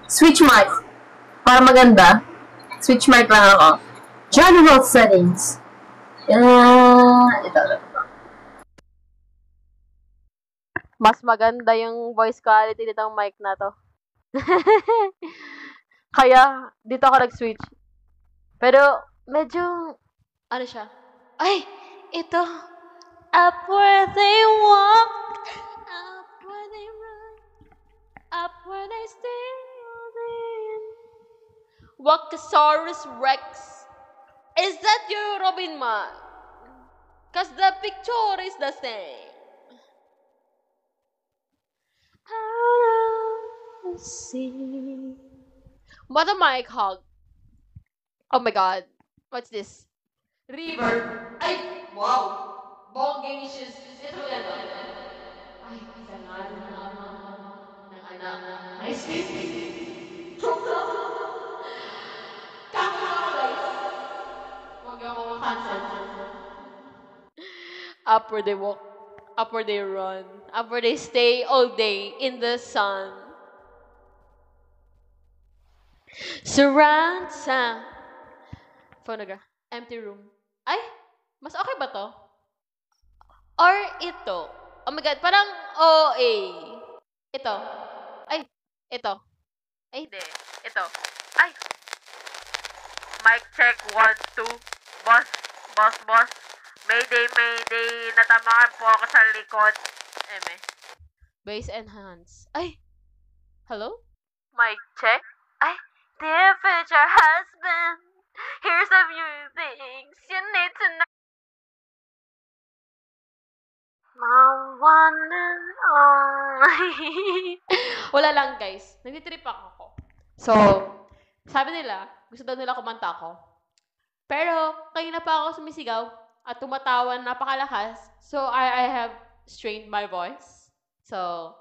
Switch mic. Para maganda. Switch mic lang ako. General settings. Ito. Mas maganda yung voice quality nitong mic na to. Kaya, dito ako nag-switch. Pero, medyo, ano siya? Ay! Ito. Up where they walk, up where they run, up where they stand in. Walkosaurus Rex. Is that you, Robin Man? Cause the picture is the same. Out of the sea. What a mic hug. Oh my god. What's this? River. Ay! Wow! Bongacious. Ito yan. Ay, isa nga ng anak. Ay, sweet. Kako ako, guys. Huwag ako cancel. Up where they walk. Up where they run. Up where they stay all day in the sun. Surround sound. Phonograph. Empty room. Ay! Mas okay ba to? Or ito? Oh my god, parang OA. Ito. Ay, ito. Ay, hindi. Ito. Ay! Mic check, 1, 2. Boss, boss, boss. Mayday, mayday. Natamaan po ako sa likod. Eme. Bass enhance. Ay! Hello? Mic check. Ay! Dear future husband, here's a few things you need to know. My one and only. Wala lang, guys. Nagtitrip ako. So, sabi nila, gusto daw nila kumanta ako. Pero, kanina pa ako sumisigaw at tumatawan napakalakas. So, I have strained my voice. So,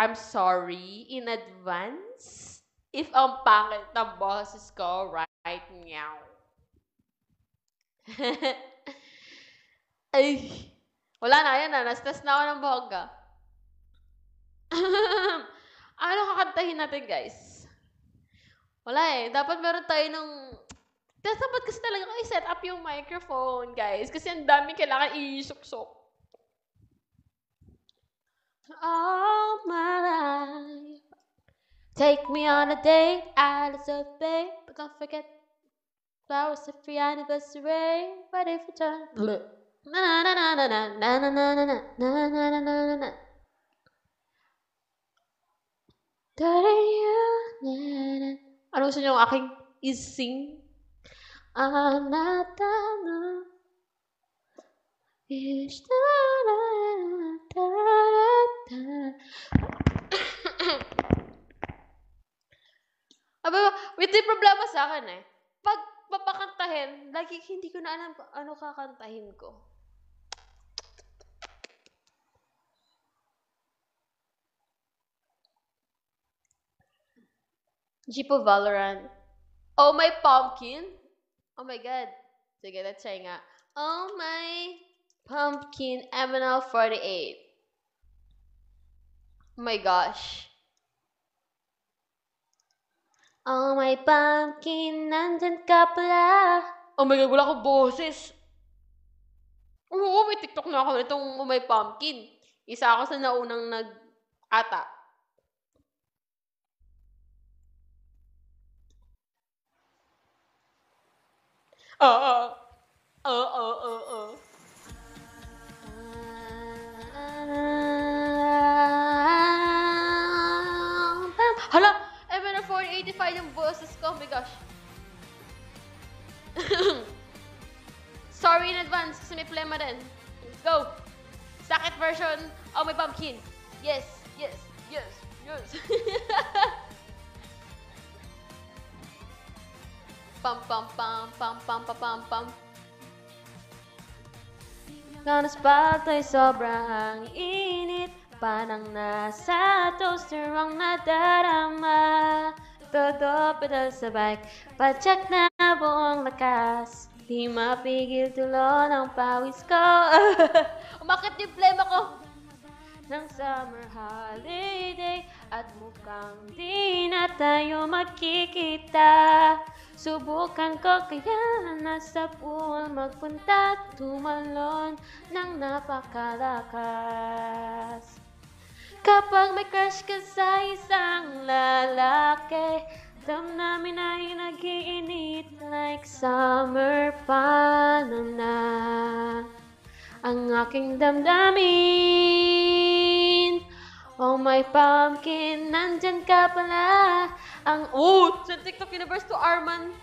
I'm sorry in advance if ang pangit ng boses ko right now. Ay, wala na, yan na. Na-stress na ako ng bongga. Ano kakantahin natin, guys? Wala eh. Dapat meron tayo ng... Dapat kasi talaga i-set up yung microphone, guys. Kasi ang dami kailangan i-suksok. All my life, take me on a date, Alice of Bay, but don't forget flowers of free anniversary. But if you turn, na na na na na na na na na na na na na na na. Ano gusto niyo yung aking is-sing? Anatama is Aba, wait, may problema sa akin eh. Pag papakantahin, lagi hindi ko na alam kung ano kakantahin ko. Jeepo Valorant. Oh my pumpkin? Oh my god. Sige, let's try nga. Oh my pumpkin MNL48. Oh my gosh. Oh my pumpkin, nandyan ka pala. Oh my god, wala akong boses. Oo, may TikTok na ako nitong Oh my pumpkin. Isa ako sa naunang nag-ata. Hala! MNL 485 yung boses ko. Oh my gosh. Sorry in advance kasi may plema din. Let's go! Sakit version. Oh my pumpkin. Yes, yes, yes, yes. Pam pam pam pam pam pam pam pam. Nang spot ay sobrang init, parang nasa toaster ang nadarama. Todo pedal sa bike, padyak na buong lakas. Di mapigil tulo ng pawis ko. Umakit yung plema ko. Ng summer holiday at mukhang di na tayo magkikita. Subukan ko kaya nasa pool magpunta, tumalon ng napakalakas. Kapag may crush ka sa isang lalaki, damdamin ay nag-iinit like summer pa na ang aking damdamin. Oh my pumpkin, nandyan ka pala. Sa TikTok universe to Arman.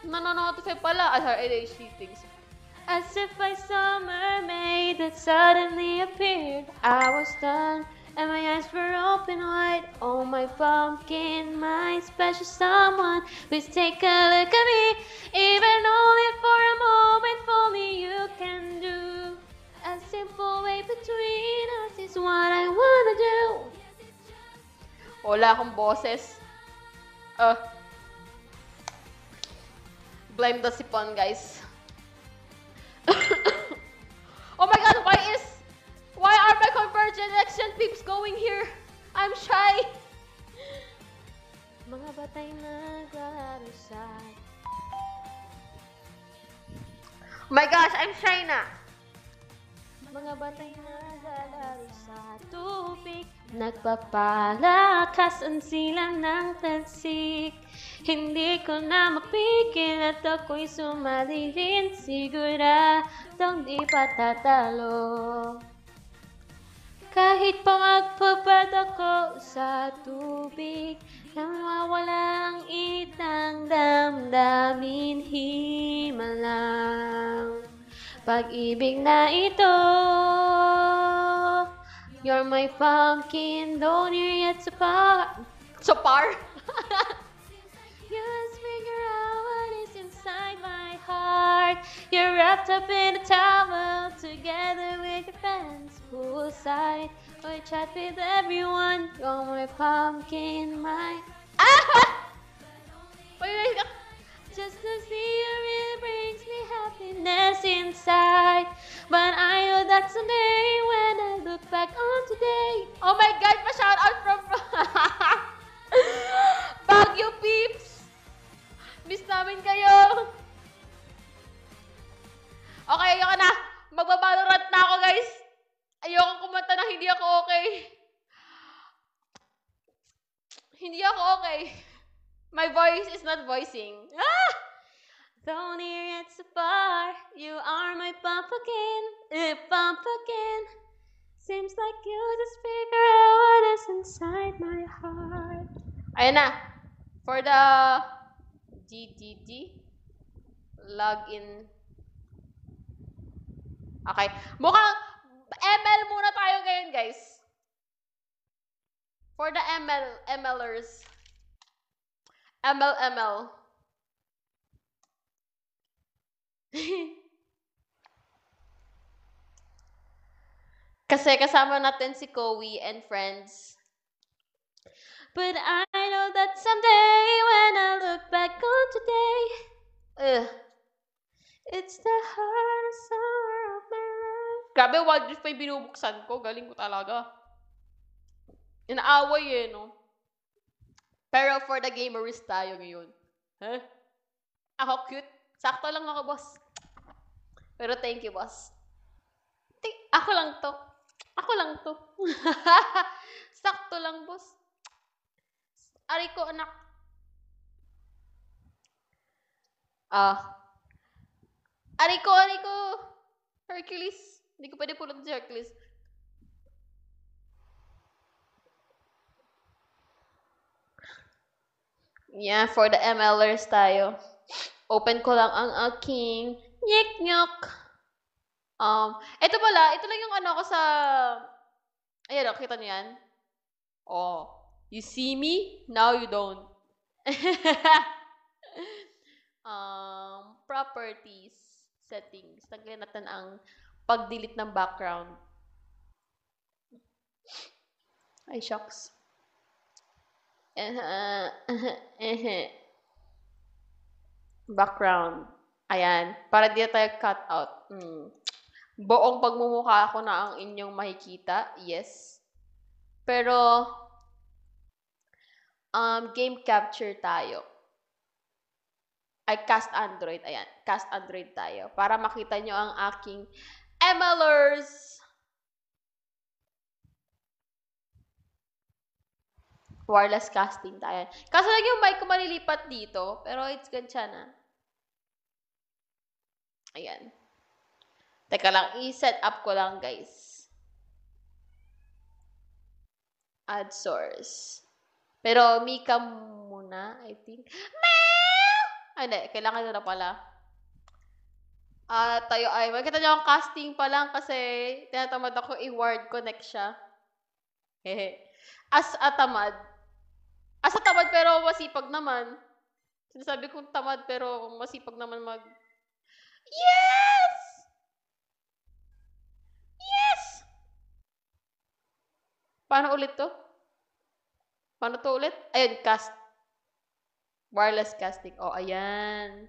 Nanonotify pala. Sorry, she thinks. As if I saw a mermaid that suddenly appeared. I was done and my eyes were open wide. Oh, my pumpkin, my special someone, please take a look at me. Even only for a moment, only you can do. A simple way between us is what I wanna do. Wala akong boses. Blame the sipon, guys. Oh my god, why are my convergent action peeps going here? I'm shy. Mga batay naglalaro sa... Oh my gosh, I'm shy na. Mga batay naglalaro sa tubig, nagpapalakasan sila ng tansik. Hindi ko na mapigil at ako'y sumali rin, siguradong di patatalo. Kahit pa magpapad ako sa tubig, nawawala ang itang damdamin, himalang pag-ibig na ito. You're my pumpkin, don't you yet sapar? Sapar? You must figure out what is inside my heart. You're wrapped up in a towel together with your friends poolside. We chat with everyone. You're my pumpkin, my... Wait. Just to see you really brings me happiness inside. But I know that someday when I look back on today... Oh my God, pa-shout out from... Baguio peeps! Miss namin kayo! Okay, ayoko na. Magbabalorant na ako, guys. Ayoko kumanta na hindi ako okay. Hindi ako okay. My voice is not voicing. Ah! Though near yet so far, you are my pumpkin. Pumpkin. Seems like you just figure out what is inside my heart. Ayan na. For the GGG login. Okay. Mukhang ML muna tayo ngayon, guys. For the MLers. ML. Kasi kasama natin si Kowie and friends. But I know that someday when I look back on today, it's the hardest summer of my life. Grabe, Wild Rift pa yung binubuksan ko. Galing ko talaga. Inaaway no? Pero for the gamerist tayo ngayon. Huh? Ako cute. Sakto lang ako, boss. Pero thank you, boss. Ako lang to. Sakto lang, boss. Ari ko, anak. Ari ko. Hercules. Hindi ko pwede pulot si Hercules. Yeah, for the MLers tayo. Open ko lang ang aking nyek-nyok. Ito lang yung ano ko sa... Ayan, kita niyo yan? Oh. You see me? Now you don't. Properties. Settings. Tanggalin natin ang pag-delete ng background. Ay, shucks. Background. Ayan. Para di tayo cut out. Buong pagmumukha ko na ang inyong makikita. Yes. Pero, game capture tayo. Ay, cast Android. Ayan. Cast Android tayo. Para makita nyo ang aking MLers. Wireless casting tayo. Kaso lang yung mic ko malilipat dito. Pero it's good siya na. Ayan. Teka lang. I-set up ko lang, guys. Add source. Pero Mika muna, I think. Hindi. Kailangan na pala. Tayo ay. Makita nyo ang casting pa lang kasi tinatamad ako i-word connect siya. As a tamad. As a tamad pero masipag naman. Sinasabi kong tamad pero masipag naman mag... Yes! Yes! Paano ulit to? Paano to ulit? Ayun, cast. Wireless casting. Oh, ayan.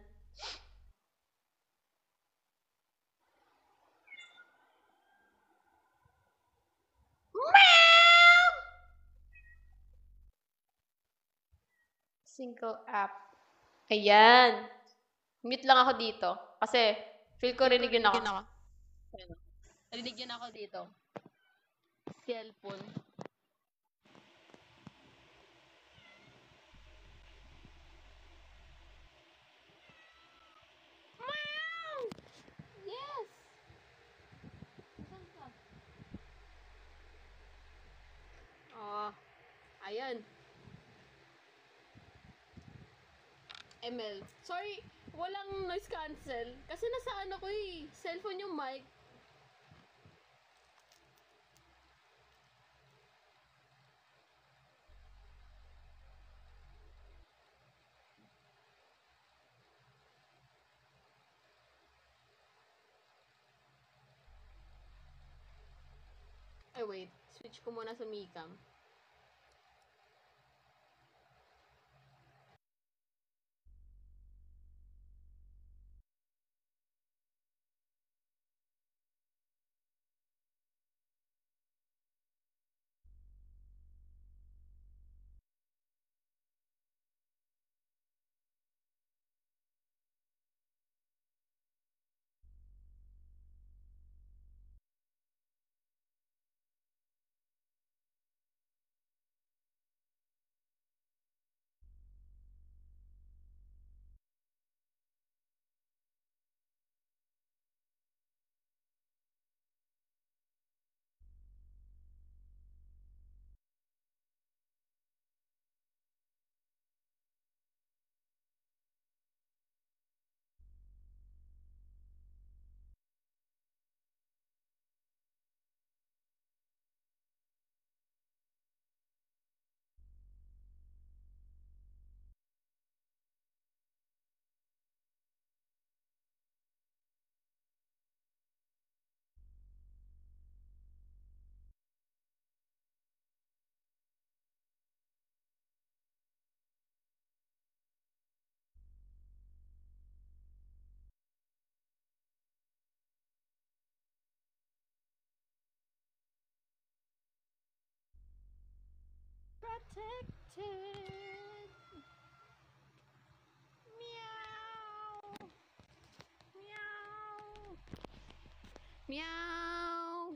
Single app. Ayan. Mute lang ako dito. Kasi, feel ko rinig yun ako. Ayan. Rinig yun ako dito. Cellphone. Yes! Oh, ayan. ML. Sorry, walang noise cancel. Kasi nasa ano ko cellphone yung mic. Ay, wait. Switch ko muna sa Micam. Protected. Meow. Meow. Meow.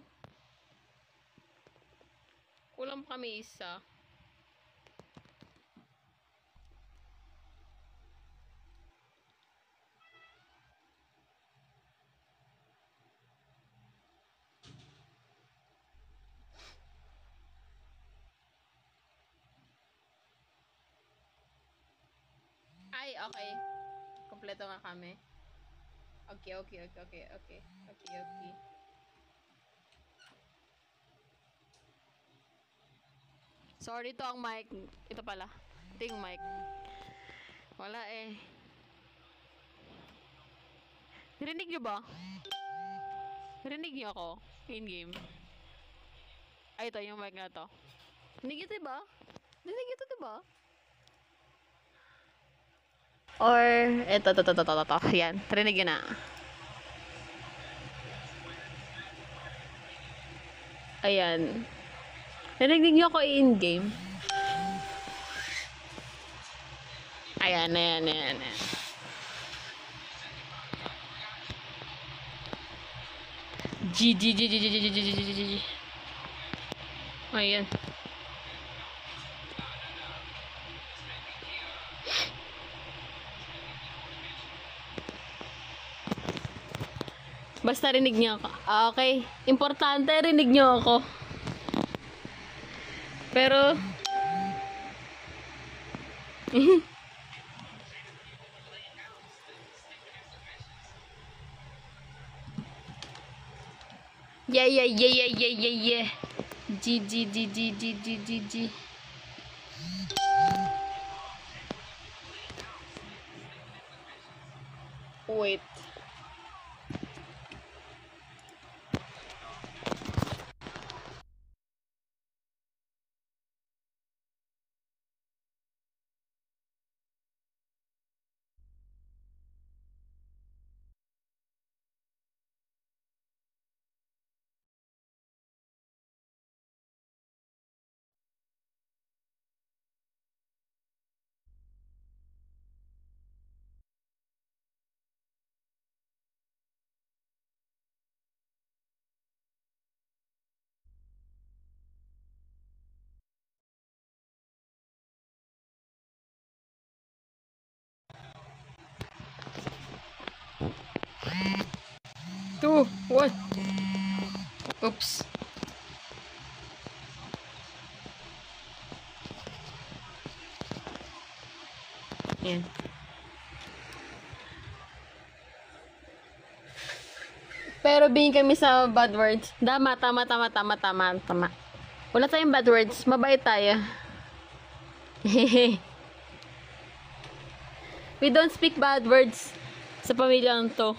Kulang pa kami isa. Ay, okay. Kompleto nga kami. Okay. Sorry to ang mic. Ito pala. Ito yung mic. Wala eh. Narinig niyo ba? Narinig niyo ako? In-game. Ay, ito yung mic na to. Narinig ito ba? Narinig ito diba? Or, ito. Yan. Narinig yun na. Ayan. Narinig niyo ako in-game? Ayan. GG. Ayan. Basta rinig niyo ako. Okay. Importante, rinig niyo ako. Pero... Yeah. G, G, G, G, G, G, G, G. Wait. Two, one. Oops. Yan. Pero bingin kami sa bad words. Tama. Wala tayong bad words. Mabait tayo. We don't speak bad words sa pamilyang to.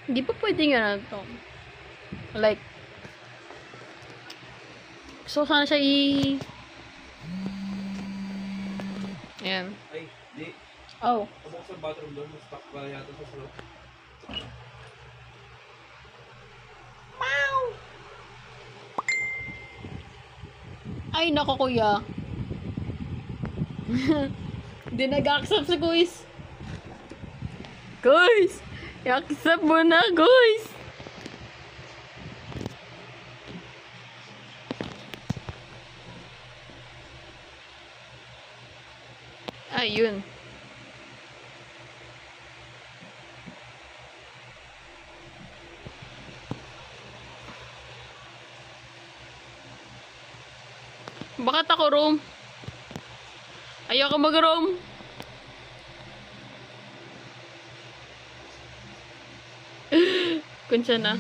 Hindi pa pwedeng ano to. Like, so sana siya Ayan. Ay, di. Oh. Pabok sa bathroom doon, mas stuck pa yata sa slow. Ay, nako kuya. Hindi nag-accept si guys. Guys! I-accept mo na, guys! Ayun. Bakit ako roam? Ayoko mag-roam. Kunsya na.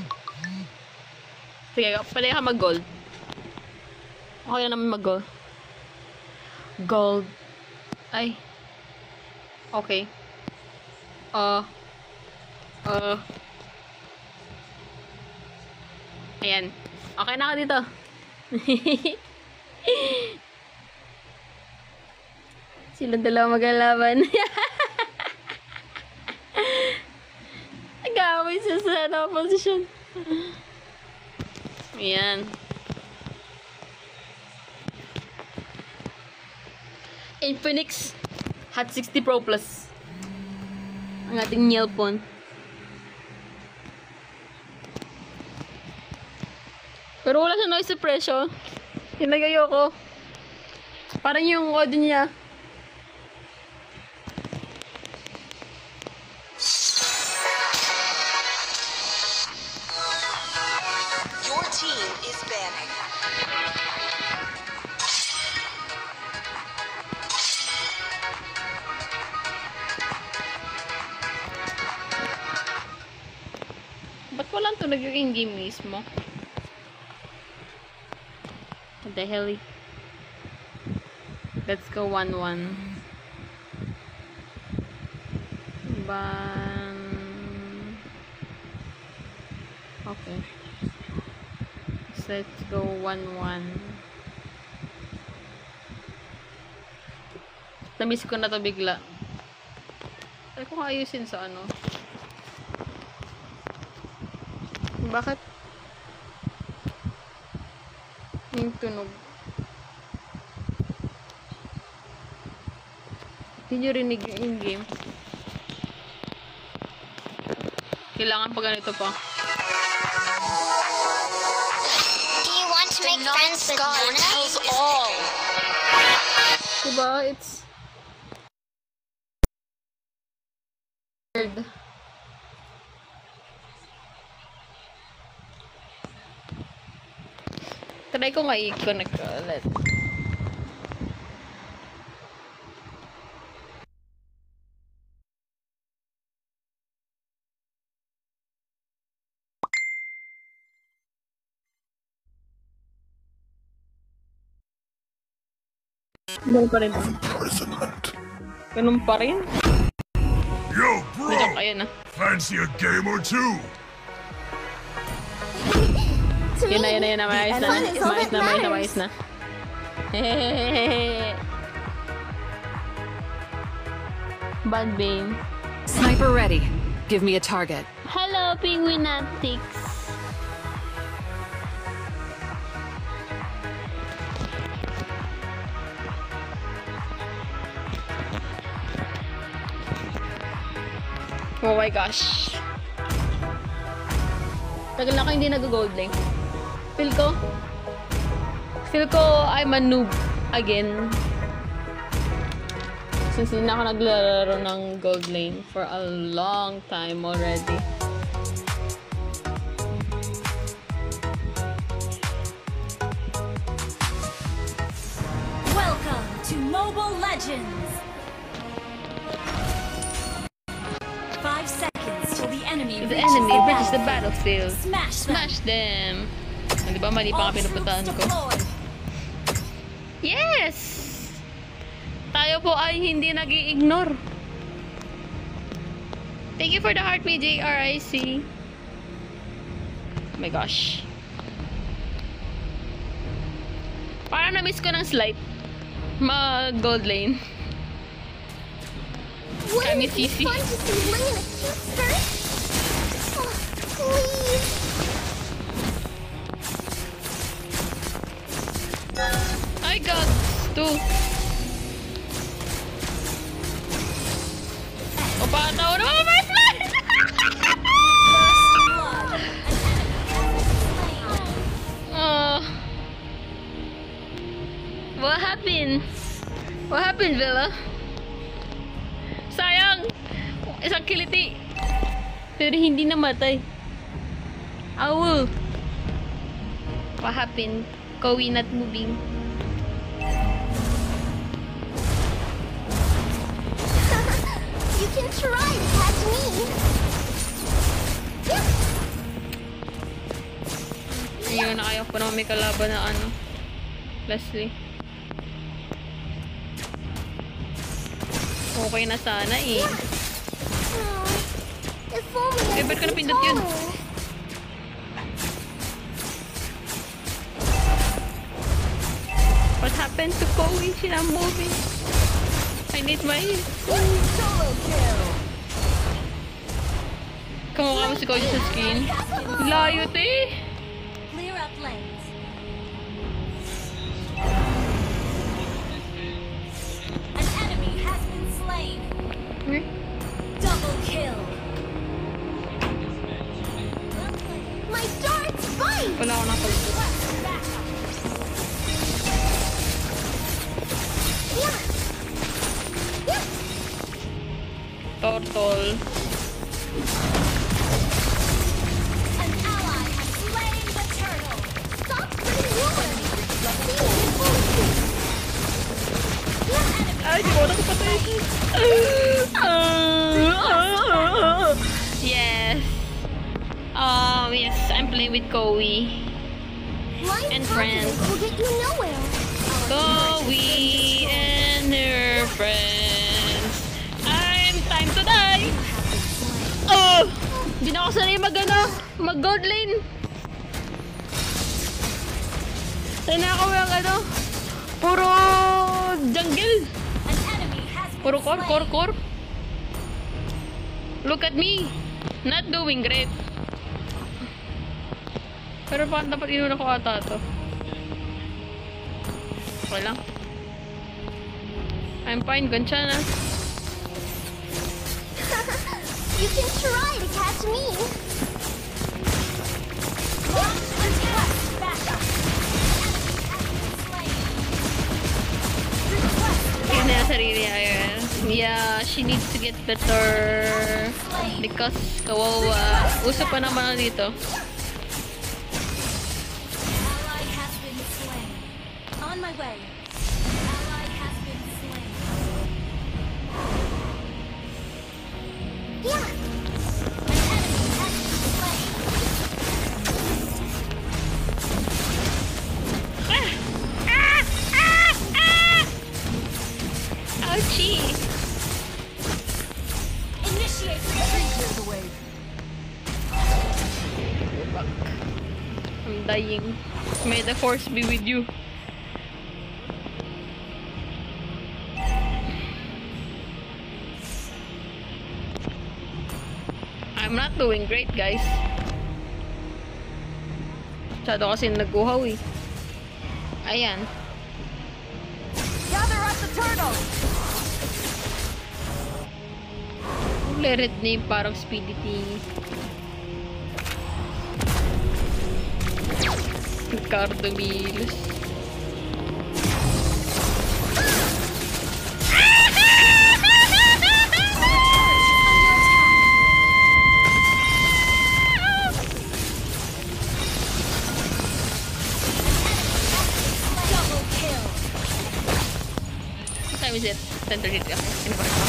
Sige, pwede ka mag-gold. Okay na naman mag-gold. Gold. Ay. Okay. Ayan. Okay na ako dito. Silang dalawa maglalaban. Nag-aaway siya sa position. Ayan. Infinix Hot 60 Pro Plus. Ang ating nail phone. Pero wala sa noise suppression. Hinagay ko. Parang yung audio niya. Your team is banning. Ba't walang tunog yung in-game mismo? What the hell? Let's go 1-1. Ban. Okay. So let's go 1-1. Namiss ko na to bigla. Ay, kung ayusin sa ano. Bakit? Yung tunog. Hindi nyo rinig yung in-game. Kailangan pa ganito pa. Do you want to make friends with Nona? All. Diba? It's weird. Try ko nga i-connect ulit. Ganun pa rin ba? Ganun pa rin? Yo, bro! Medyo kaya na. Fancy a game or two? Yun na. Maayos na. Hehehehe. Bad Bane. Sniper ready. Give me a target. Hello, Penguinatics. Oh my gosh. Tagal na ako hindi nag-gold lane. Feel ko I'm a noob again. Since hindi na ako naglalaro ng gold lane for a long time already. Welcome to Mobile Legends! 5 seconds till the enemy reaches the battlefield. Smash them! them! Di ba mali pa nga pinupuntahan ko? Yes! Tayo po ay hindi nag-i-ignore. Thank you for the heart, PJRIC. Oh my gosh. Parang na-miss ko ng slight. Mag-gold lane. Kami CC. I got 2. Opa, tao na mga first blood! What happened? What happened, Villa? Sayang! Isang kiliti. Pero hindi namatay. Owl! What happened? Kowi not moving. You can try to catch me. Ayun, ayaw ko naman may kalaban na ano. Leslie. Okay na sana eh. If only Eh, ba't ko napindot yun? What happened to Kowi? She's not moving. I need my heal. Solo kill! Kamukha mo si Kowi sa screen. Layo eh. Clear up lanes. An enemy has been slain. Double kill. my darts bite. Wala ako nakalito. Yeah. Yeah. Turtle. An ally has slain the turtle. Stop spreading rumors. Ay, di ko nakapatay. Yes. Yes, I'm playing with Kowi. Blind And confidence friends. will get you nowhere. Kowi and her friends. I'm time to die. Oh! Hindi na ako sanay mag-gold lane. Sanay ako yung puro jungle. An enemy has been Puro slain. core. Look at me. Not doing great. Pero paano dapat inuna ko ata to? Okay lang. I'm fine, gansya na. You can try to catch me. Launch attack. Backup. Enemy has been slain. Request Yun na yung sarili niya. Ayun. Yeah, she needs to get better. Because kawawa. Uso pa naman na dito. ally has been slain. On my way. Ally has been slain. Yeah. An enemy has been slain. Initiate retreat. I'm dying. May the force be with you. I'm not doing great, guys. Masyado kasi nag-uhaw eh. Ayan. Gather up the turtle. Let it name parang speedy thingy. Ricardo Milos. Double kill. What time is it? 10:30. Okay, kinabalik ko.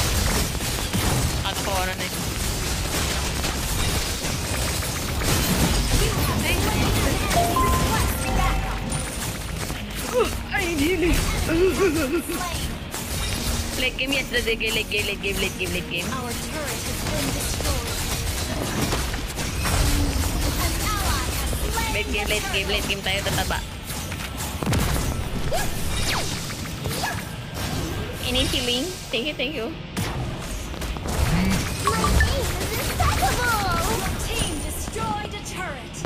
At ako na eh. Ay, hindi. Late game, yes. Late game. Our turret has been destroyed. An ally has slain Late game tayo tataba. Any healing? Thank you. Your team destroyed a turret.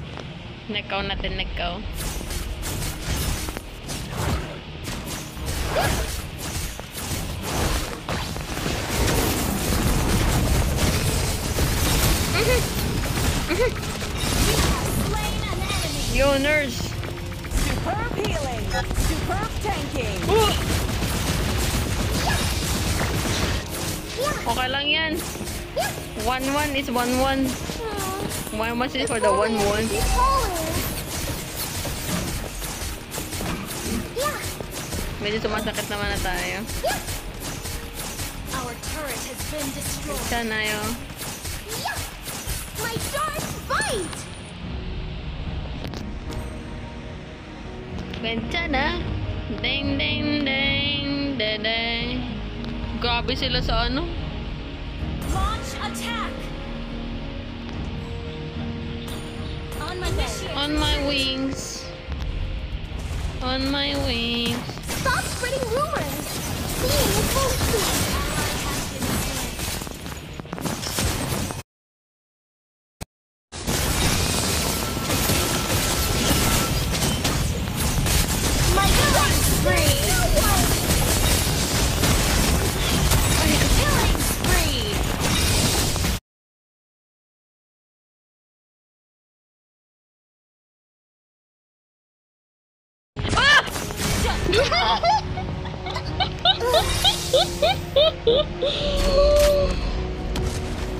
Nagkaw natin. Slain an enemy. Yo, nurse! Superb healing. Superb tanking. Okay lang yan. 1-1 is 1-1. 1-1 is for the 1-1. Medyo sumasakit naman na tayo. Our turret has been destroyed. Sana yun. My darts bite. Benta na. Ding. Grabe sila sa ano. Launch attack. On my way. On my wings. Stop spreading rumors. Seeing is mostly. Ally has been slain. My killing spree. Killing spree.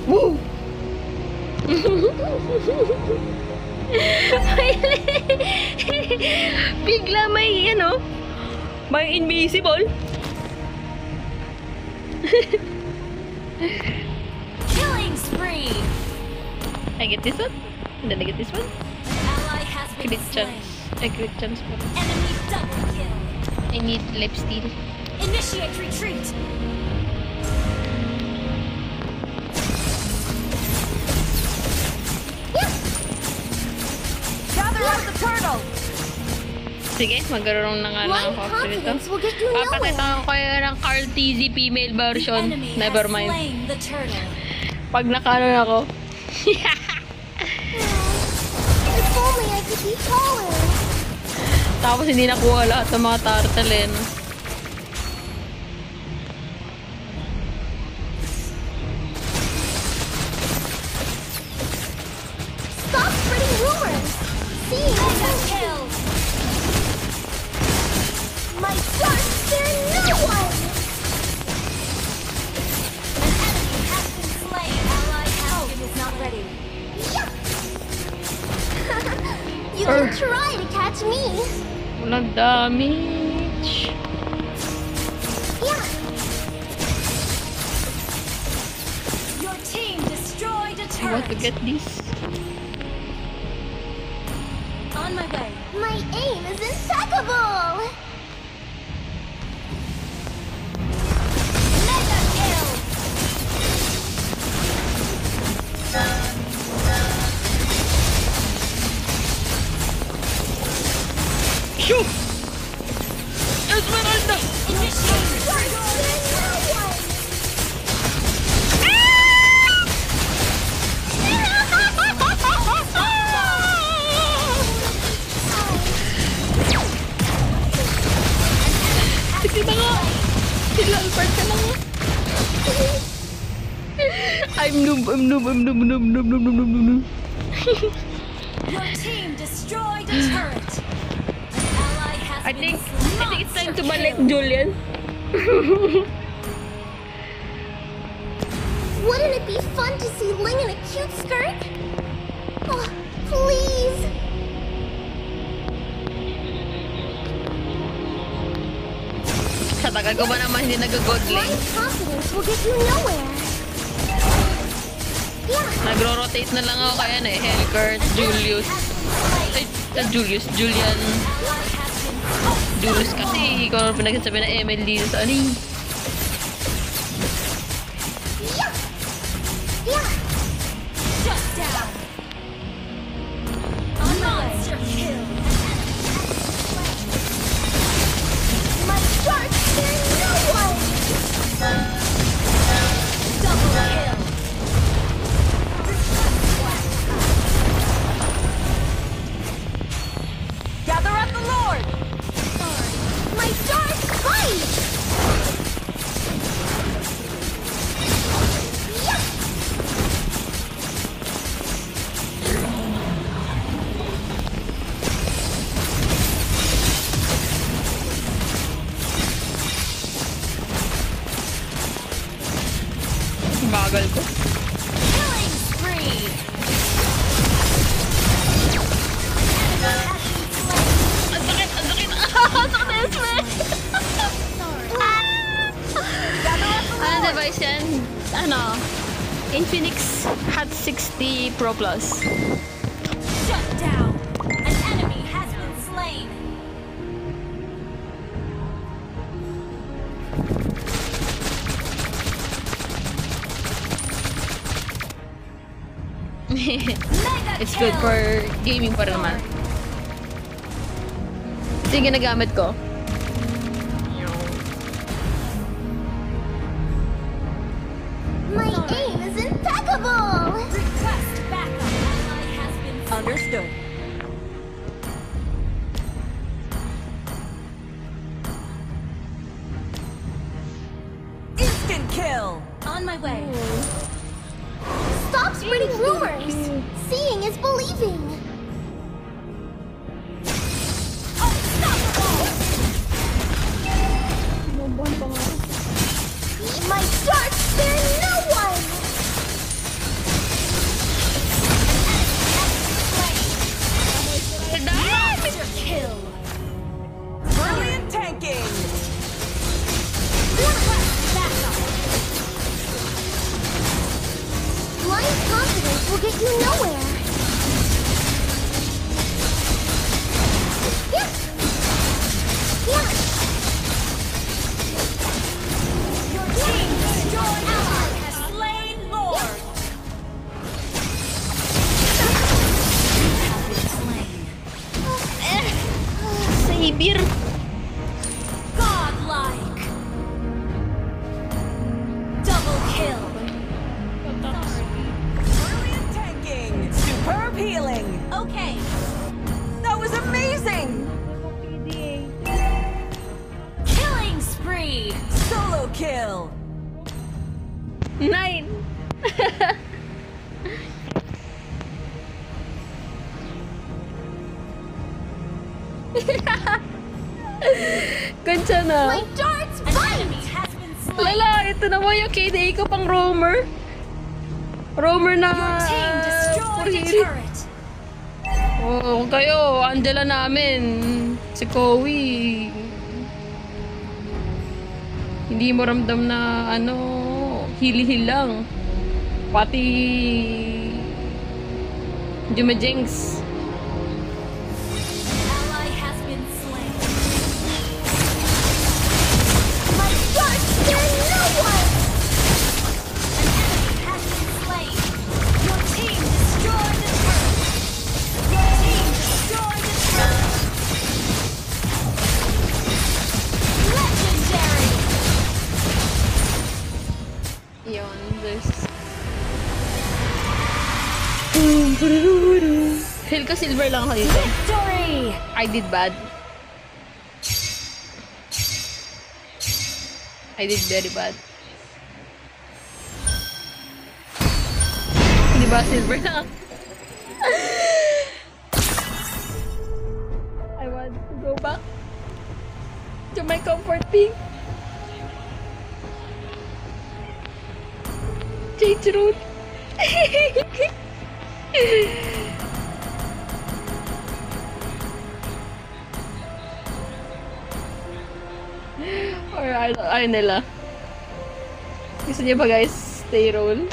Woo! Bigla may may invisible. Killing spree. I get this one. Then I get this one. Ally has been Crit slain. chance. Crit chance po. Enemy double kill. I need lip steal. Initiate retreat. Gather up the turtle. Sige, magkaroon na nga lang ako after ito. Papakita ko kayo ng Carl TZ female version. Never mind. The turtle. Pag nakaroon ako. If only I could be taller. Tapos hindi nakuha lahat ng mga turtle eh. No? Stop spreading rumors. See, mega kill. My darts spare no one. An enemy has been slain. Ally has is not ready. You can try to catch me. Walang damage. Your team destroyed a I want to turret. get this. On my way. My aim is impeccable. Mega kill. Shoot! Esmeralda! Sige na nga! Silalpart ka na nga! I'm noob. Your team destroyed a turret. An ally has I been think slain. it's time to balik, Julian. Wouldn't it be fun to see Ling in a cute skirt? Oh, please. Sa tagal ko ba naman hindi nag-godling? Blind confidence will get you nowhere. Yeah. Nagro-rotate na lang ako kaya na eh. Hellcurt, Julius. Ay, Julian. Julius kasi ikaw ang pinagsasabi na Emily sa ano eh. Yeah. Yeah. Shut down. Monster kill. My dark fear no one. Double kill. Gather up the Lord. My dark fight. Yeah. Bagal ko. Killing spree. Ang sakit! Ang sakit na Esme! Ano device yan? Ano? Infinix Hot 60 Pro Plus. Shut down. An enemy has been slain. Mega It's good kill. for gaming pa rin naman. Ito yung ginagamit ko. My aim is impeccable. Request backup. Ally has been slain. Understood. Instant kill. On my way. Stop spreading rumors. Seeing is believing. My dark spare no one. Monster kill. Brilliant tanking. Request backup. Blind confidence will get you nowhere. Yeah. Yeah. Your team destroyed ally has slain Lord. Have been slain. Savior! Godlike. Double kill. Brilliant tanking. Superb healing. Okay. That was amazing. Killing spree. Solo kill. 9! Ganda na. My darts An bite. enemy has been slain. Lala, ito na mo yung KDA ko pang roamer. Roamer na... Your team destroyed a Kurihiri. turret. Oo, kayo, Angela namin. Si Kowi. Hindi mo ramdam na ano, hili-hil lang. Pati Jumajinx. Ally has been slain. My dark spare no one. An enemy has been slain. Your team destroyed a turret. Your team destroyed a turret. Feel ko silver lang ako dito. Victory! I did bad. I did very bad. Hindi ba silver na? I want to go back to my comfort pink. Change route. Or ayaw nila. Gusto niyo ba guys stay roll?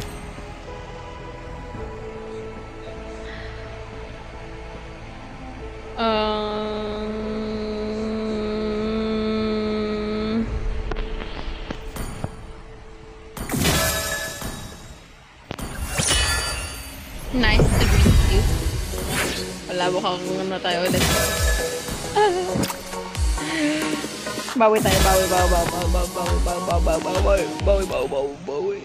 Nice to meet you. Wala mo kang ano tayo ulit. Bawi tayo, bawi.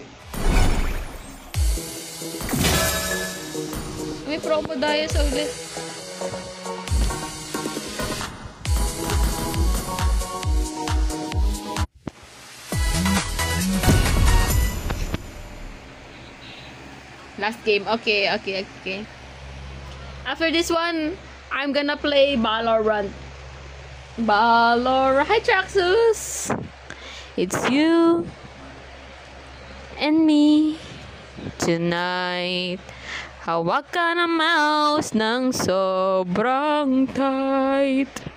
May promo tayo sa ulit. Last game. Okay. After this one, I'm gonna play Valorant. Hi, Traxxus! It's you and me tonight. Hawak ka ng mouse ng sobrang tight.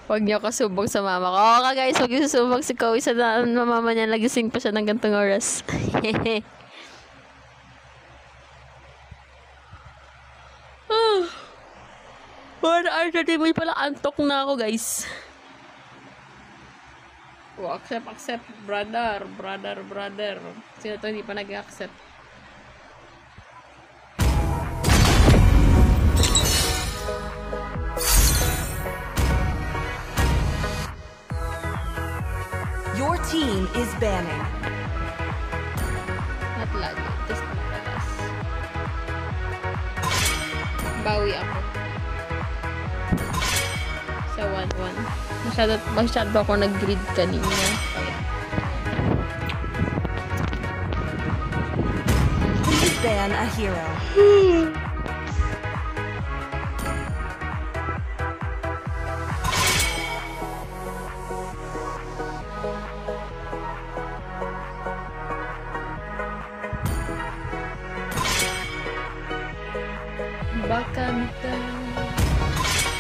Huwag niyo kasubog sa mama ko. Oo ka guys, huwag niyo susubog si Koey sa mama niya. Nagising pa siya ng gantong oras. May pala antok na ako guys. Oh, accept. Brother. Sino to hindi pa nag-accept? Your team is banning. Not lagi. Just matalas. Bawi ako. Sa 1-1. Masyado ako nag-grid kanina. Please ban a hero.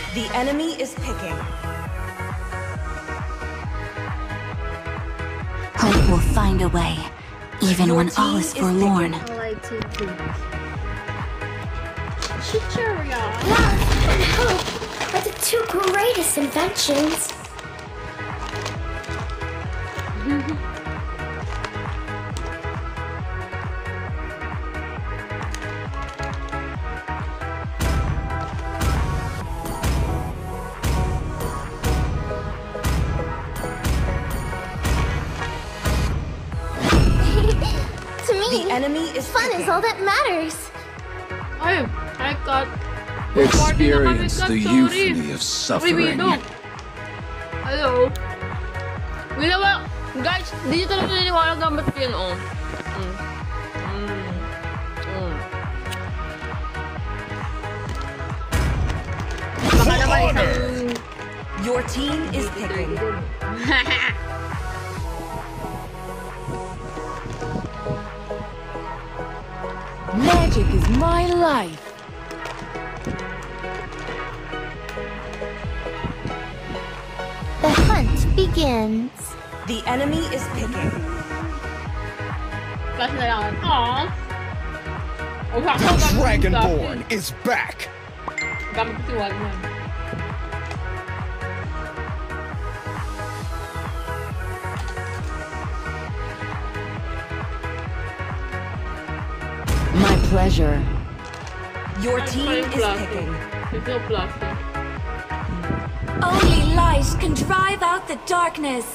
The enemy is picking. Hope will find a way, even when all is forlorn. Wow, and Hope are the two greatest inventions. The enemy is Fun picking. is all that matters. Ay, I got... Experience the euphony of suffering. Hello? Ginawa... Guys, di nyo talaga naniniwala gamit ko yun, oh. Baka naman isang... Your team is picking. Magic is my life. The hunt begins. The enemy is picking. Flash na lang. Aww. Dragonborn is back. Gamit ko si Wagner. My pleasure. Your Ano team pa yung is plastic? picking. There's no plastic. Only light can drive out the darkness.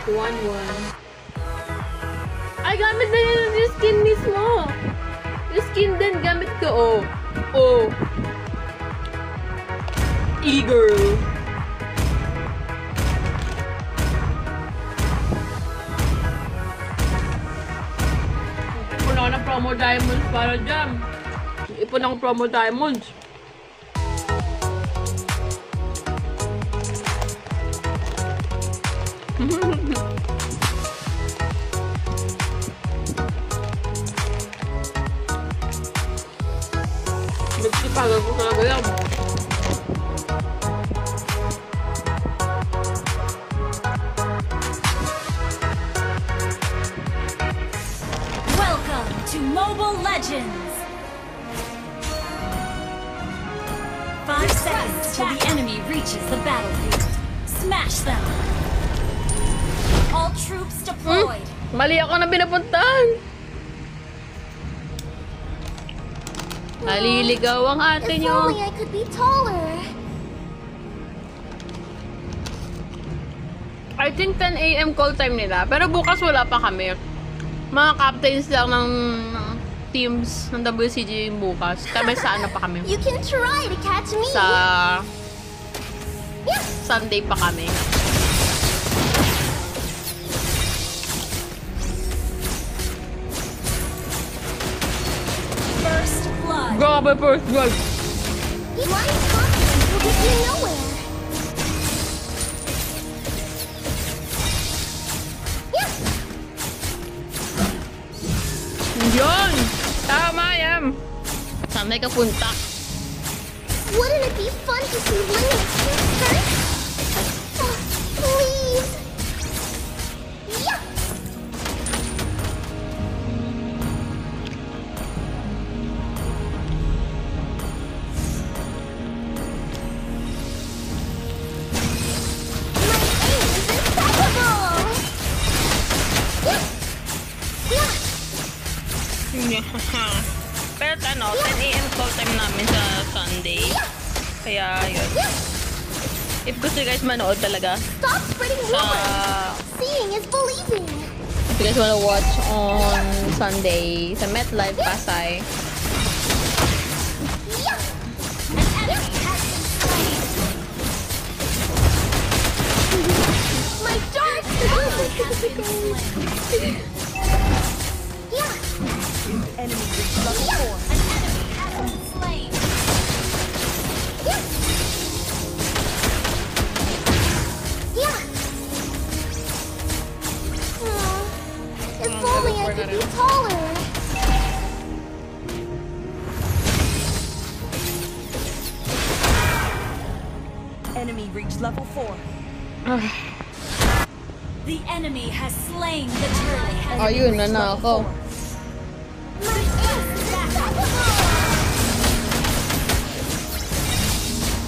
1-1. Ay, gamit na yun yung skin mismo. Yung skin din, gamit ko. Oh. Oh. E-girl. Ipon ako ng promo diamonds para dyan. Ipon ako promo diamonds. Nagsipagan ko talaga yan. Welcome to Mobile Legends. 5 seconds till the enemy reaches the battlefield. Smash them. All troops deployed. Mali ako na pinapuntahan. Naliligaw ang ate If nyo. only I could be taller. I think 10 AM call time nila. Pero bukas wala pa kami. Mga captains lang ng teams ng WCG bukas. Kami sa ano pa kami. You can try to catch me. Sa Sunday pa kami. First blood. Grabe first blood. My confidence will get you nowhere. Yun! Tama yan! Saan may kapunta? Wouldn't it be fun to see Ling in a cute skirt? Oh, please. Yeah. My aim is impeccable. Yeah. Pero ano, 10 AM call time namin sa Sunday. Kaya yun. If gusto guys manood talaga Stop spreading sa... rumors. Seeing is believing. If you guys wanna watch on Sunday sa MetLife Pasay. Yeah. An enemy has been slain. My dark Ally has been slain. Yeah. Enemy reached level 4. An enemy has been slain. Yeah. Yeah. If only I could be taller. Enemy reached level 4. The enemy has slain the turret. Ayun na ako. My aim is impeccable.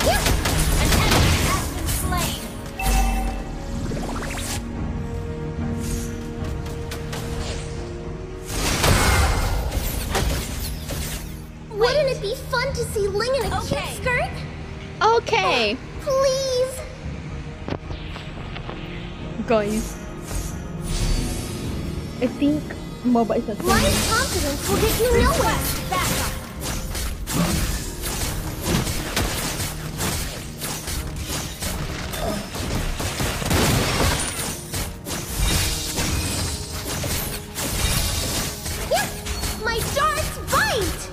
Yeah. An enemy has been slain. Wouldn't it be fun to see Ling in a Okay. cute skirt? Okay! Please. Guys. I think MOBA is a thing. My confidence will get you nowhere. Request backup. Yeah. My darts bite.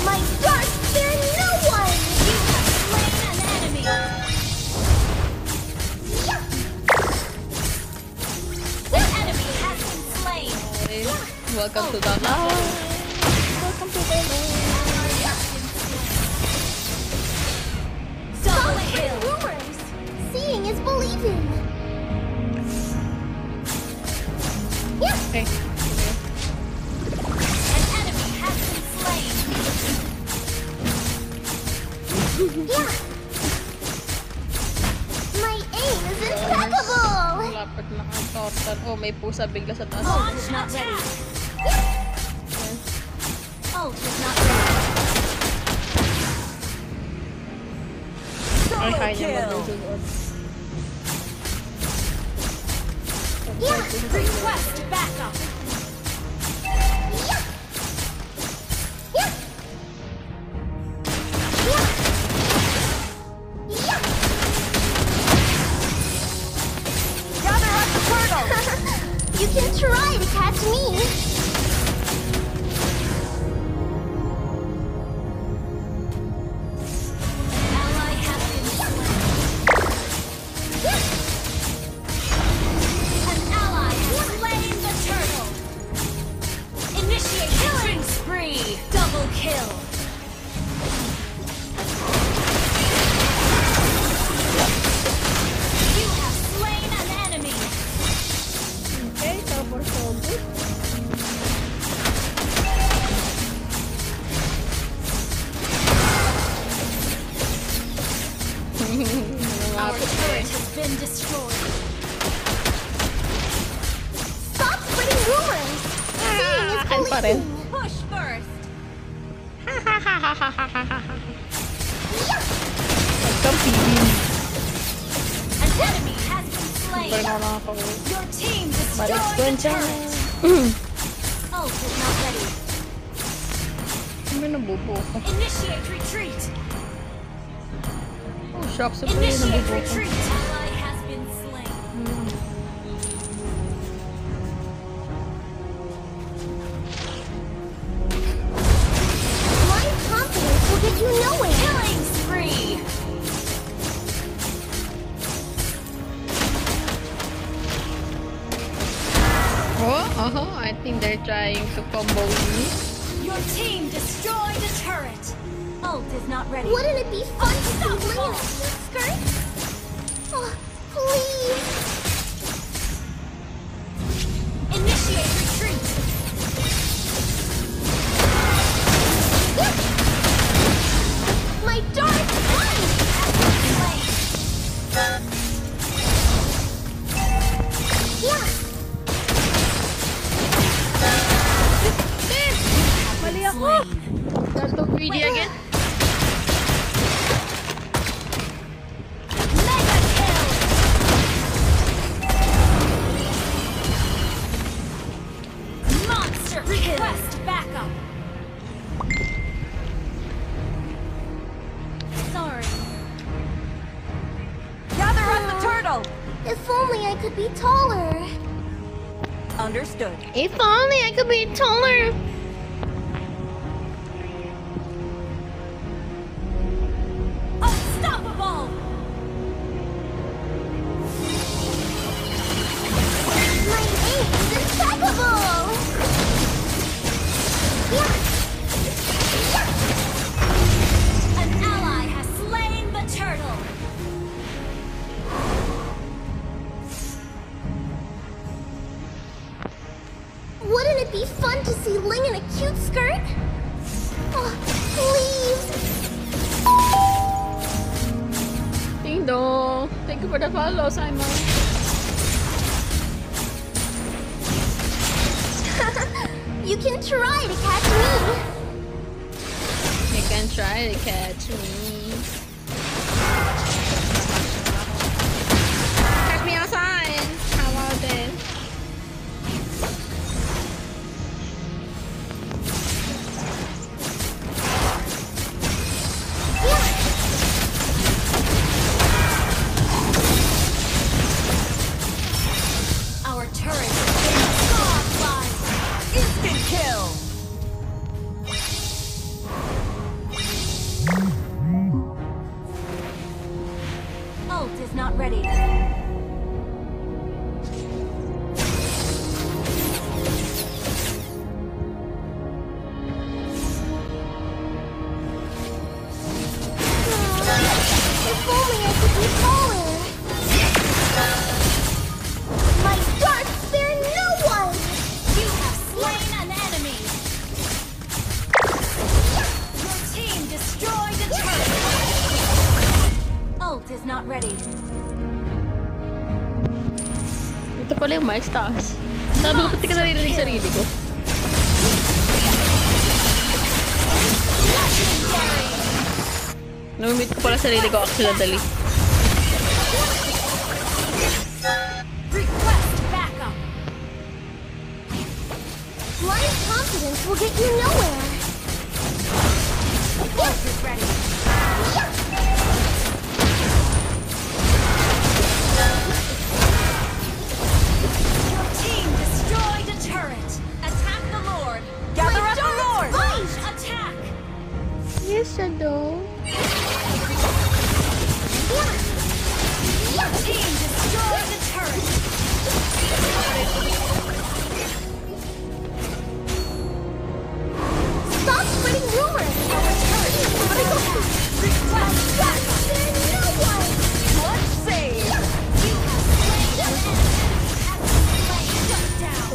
My darts fear no one. You have slain an enemy. Yeah. An enemy has been slain. Welcome to the live. Stop Double spreading kill. rumors. Seeing is believing. Yeah. Okay. An enemy has Total. Oh, may pusa bigla sa taas. Ult is not ready. Ult is not ready. Ay, kaya niya kill. magsusunod. Yeah. Request backup. Yeah. Yeah. Yeah. Yeah. Gather up the turtle. You can try to catch me. Ally has been slain. An ally has slain the turtle. Initiate killing spree. Double kill. You have slain an enemy. Okay, tapos so good. Our turret has been destroyed. Stop spreading rumors. Seeing is Akin pa rin. believing. Push first. An enemy has been slain. Your team destroyed the turret. Ult is not ready. May nabubo ko. Initiate retreat. Oh, shock sa pala Initiate nabubo ko. retreat. Ally has been slain. Blind confidence will get you nowhere. Killing spree. Oh, I think they're trying to combo me. Your team destroyed a turret. Ult is not ready. Wouldn't it be fun to see Lynn in a cute skirt? Oh, please. Initiate retreat. My dark one! Yeah. Mali ako! That's so greedy again. Mega kill. Monster request backup. Sorry. Gather up the turtle. If only I could be taller. Understood. If only I could be taller. Unstoppable. My aim is impeccable! Yeah. An ally has slain the turtle. Wouldn't it be fun to see Ling in a cute skirt? Oh, please! Ding dong. Thank you for the follow, Simon. You can try to catch me! You can try to catch me. Catch me outside. How about this? Our turret has been godlike. Instant kill. Ult is not ready. If only I could be taller! My darts spare no one! You have slain an enemy. Your team destroyed a turret. Ult is not ready. pala yung mic taas. Sabi ko, pati ka naririnig sarili ko. Namimit ko pala sarili ko accidentally. Request backup. Blind confidence will get you nowhere. Ult is ready. Your team destroyed a turret. Attack the Lord. Gather up the Lord. Launch attack. Yes, Shadow. Your team destroyed the turret. Stop spreading rumors. Our turret is under attack. Request backup. There's no one. Clutch save. You have slain an enemy. Shut down.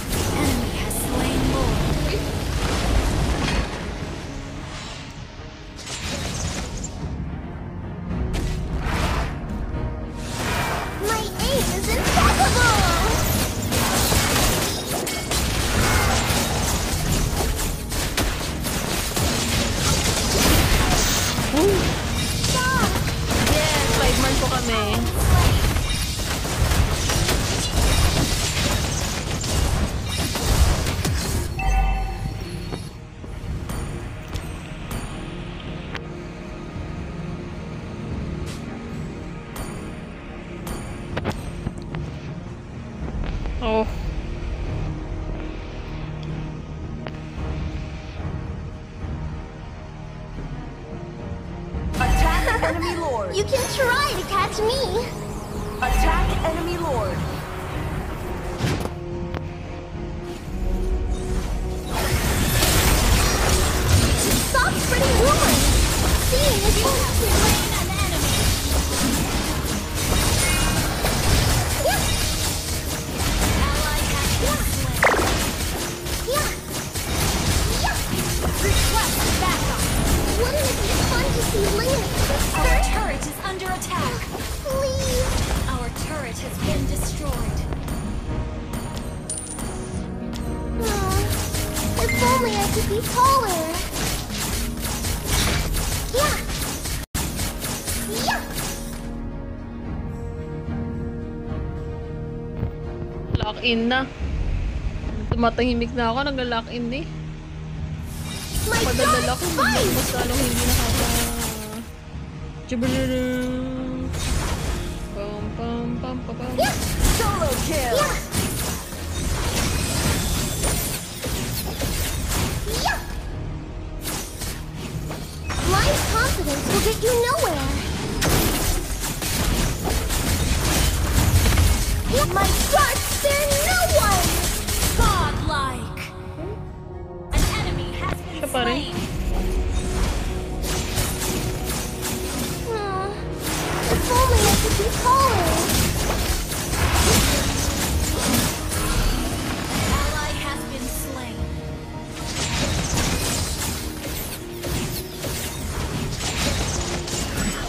The enemy has slain Lord. My aim is impeccable. Stop. Yes, 5 months po kami. Oh. Attack enemy Lord. You can try to catch me. Attack enemy Lord. Stop spreading rumors. Seeing is believing. Slain an enemy. Ally has been slain. Request backup. Wouldn't it be fun to see Lynx Our sister? turret is under attack. Please. Our turret has been destroyed. If only I could be taller. Yeah. Lock in na. Tumatahimik na ako, nag-lock in eh. My Padadala ko, dark fight. mas lalong hindi nakaka... Jubrurururu. Pam pam pam pam pam. Solo kill. Blind confidence will get you nowhere. My dark, there's no one. Godlike. An enemy has been Siya pa rin. slain. If only I could be taller. Ally has been slain.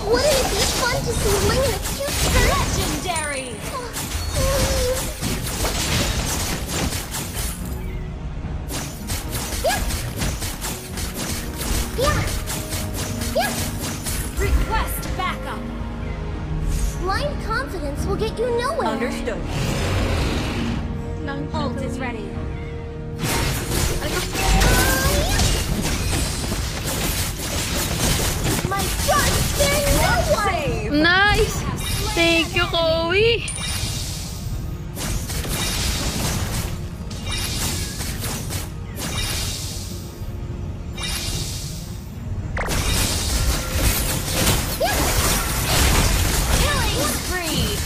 Wouldn't it be fun to see Ling in a cute skirt? Legendary. Request backup. Blind confidence will get you nowhere. Understood. Ult is ready. My dark, there's no one. Save. Nice! Thank you, Chloe! Killing spree.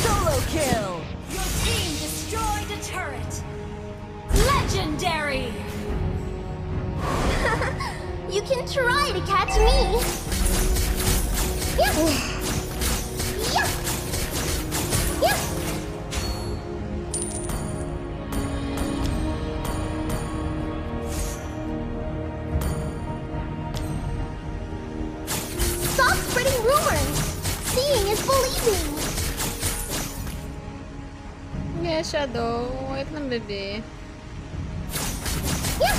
Solo kill. Your team destroyed a turret. Legendary. You can try to catch me. Stop spreading rumors. Seeing is believing. Sige, Shadow. Wait lang, bebe. Yeah.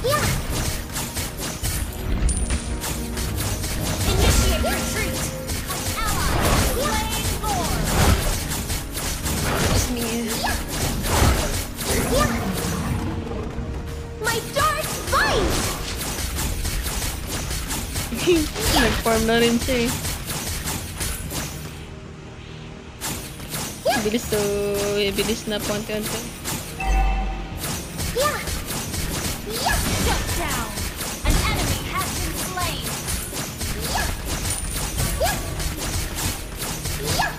Yeah. Initiate retreat. An ally slain Lord. It's me. Yeah. Yeah. My dark bite. Nag-farm na rin siya eh. Bilis to. Bilis na ponte-ponte. Yeah. Yeah. Shut down. An enemy has been slain. Yeah. Yeah. Yeah.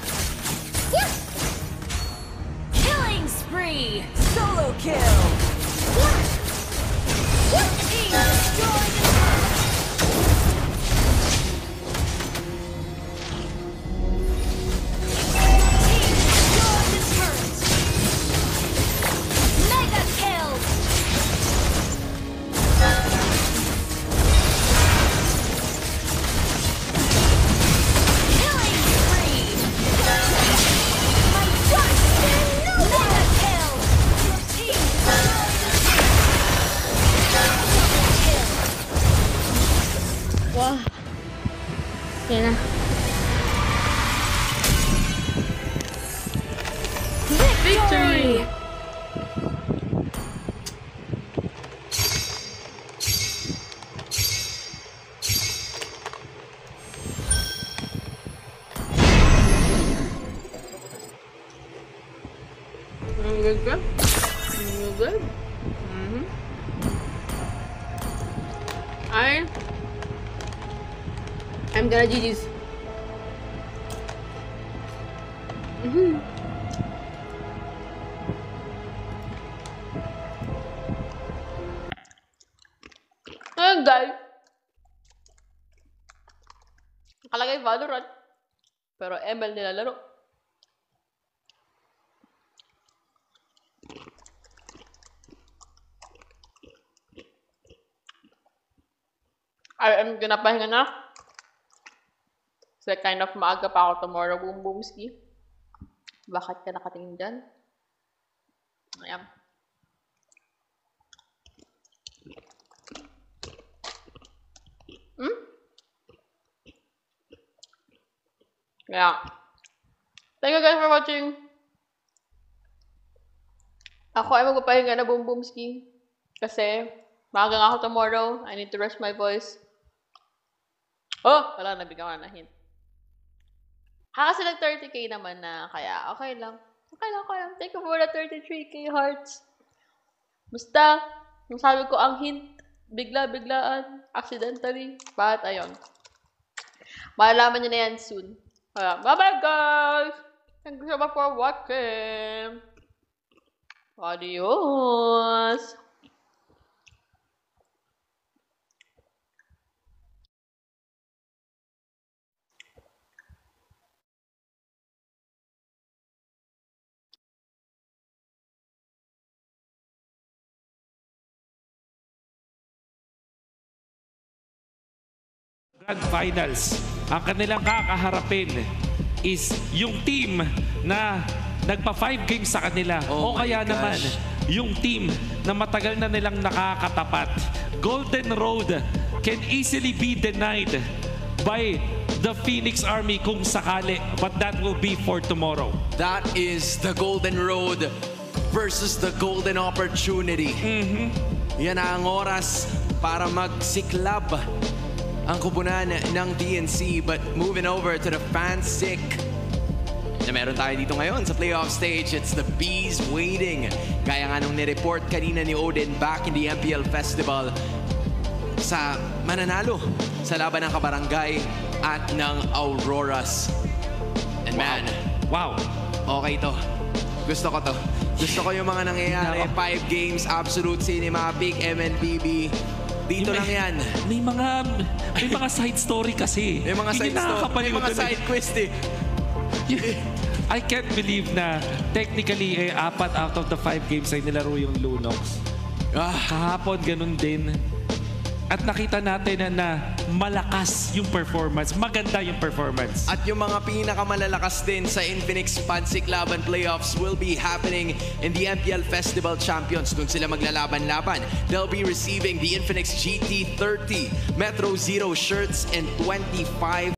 Yeah. Killing spree. Solo kill. Yeah. Yeah. Team destroyed the turret. Mega kill! Killing spree! My dark Mega kill! Your team destroyed the turret. Wow. Yan na. Victory! Good, good. Good. I'm gonna GG's. Ayun guys. Nakalagay Valorant. Pero ML nilalaro. I am gonna pahinga na. So kind of maaga pa ako tomorrow, boom boomski. Bakit ka nakatingin dyan? Ayan. Yeah. Thank you guys for watching. Ako ay magpapahinga na boom boomski. Kasi maaga nga ako tomorrow. I need to rest my voice. Oh! Wala, nabigyan ko na hint. Kasi nag 30k naman na, kaya okay lang. Okay lang, kaya. Thank you for the 33k hearts. Basta, yung sabi ko ang hint, bigla-biglaan, accidentally, but ayun. Malalaman nyo na yan soon. Kaya, bye-bye guys! Thank you so much for watching. Adios! Grand Finals. Ang kanilang kakaharapin is yung team na nagpa 5 games sa kanila. Oh o kaya my naman, gosh. yung team na matagal na nilang nakakatapat. Golden Road can easily be denied by the Phoenix Army kung sakali. But that will be for tomorrow. That is the Golden Road versus the Golden Opportunity. Yan ang oras para magsiklab ang kubunan ng DNC. But moving over to the Fanstic na meron tayo dito ngayon sa playoff stage. It's the Bees waiting. Gaya nga nung nireport kanina ni Odin back in the MPL Festival sa mananalo sa laban ng Kabarangay at ng Auroras. And man, wow. Okay to. Gusto ko to. Gusto ko yung mga nangyayari. 5 games, Absolute Cinematic, MNPB. Dito lang yan. May mga side story kasi. May mga side story. May mga side quest eh. I can't believe na technically 4 out of the 5 games ay nilaro yung Lunox. Kahapon ganun din. At nakita natin na malakas yung performance. Maganda yung performance. At yung mga pinakamalalakas din sa Infinix Pansiklaban Playoffs will be happening in the MPL Festival Champions. Doon sila maglalaban-laban. They'll be receiving the Infinix GT30 Metro Zero shirts and 25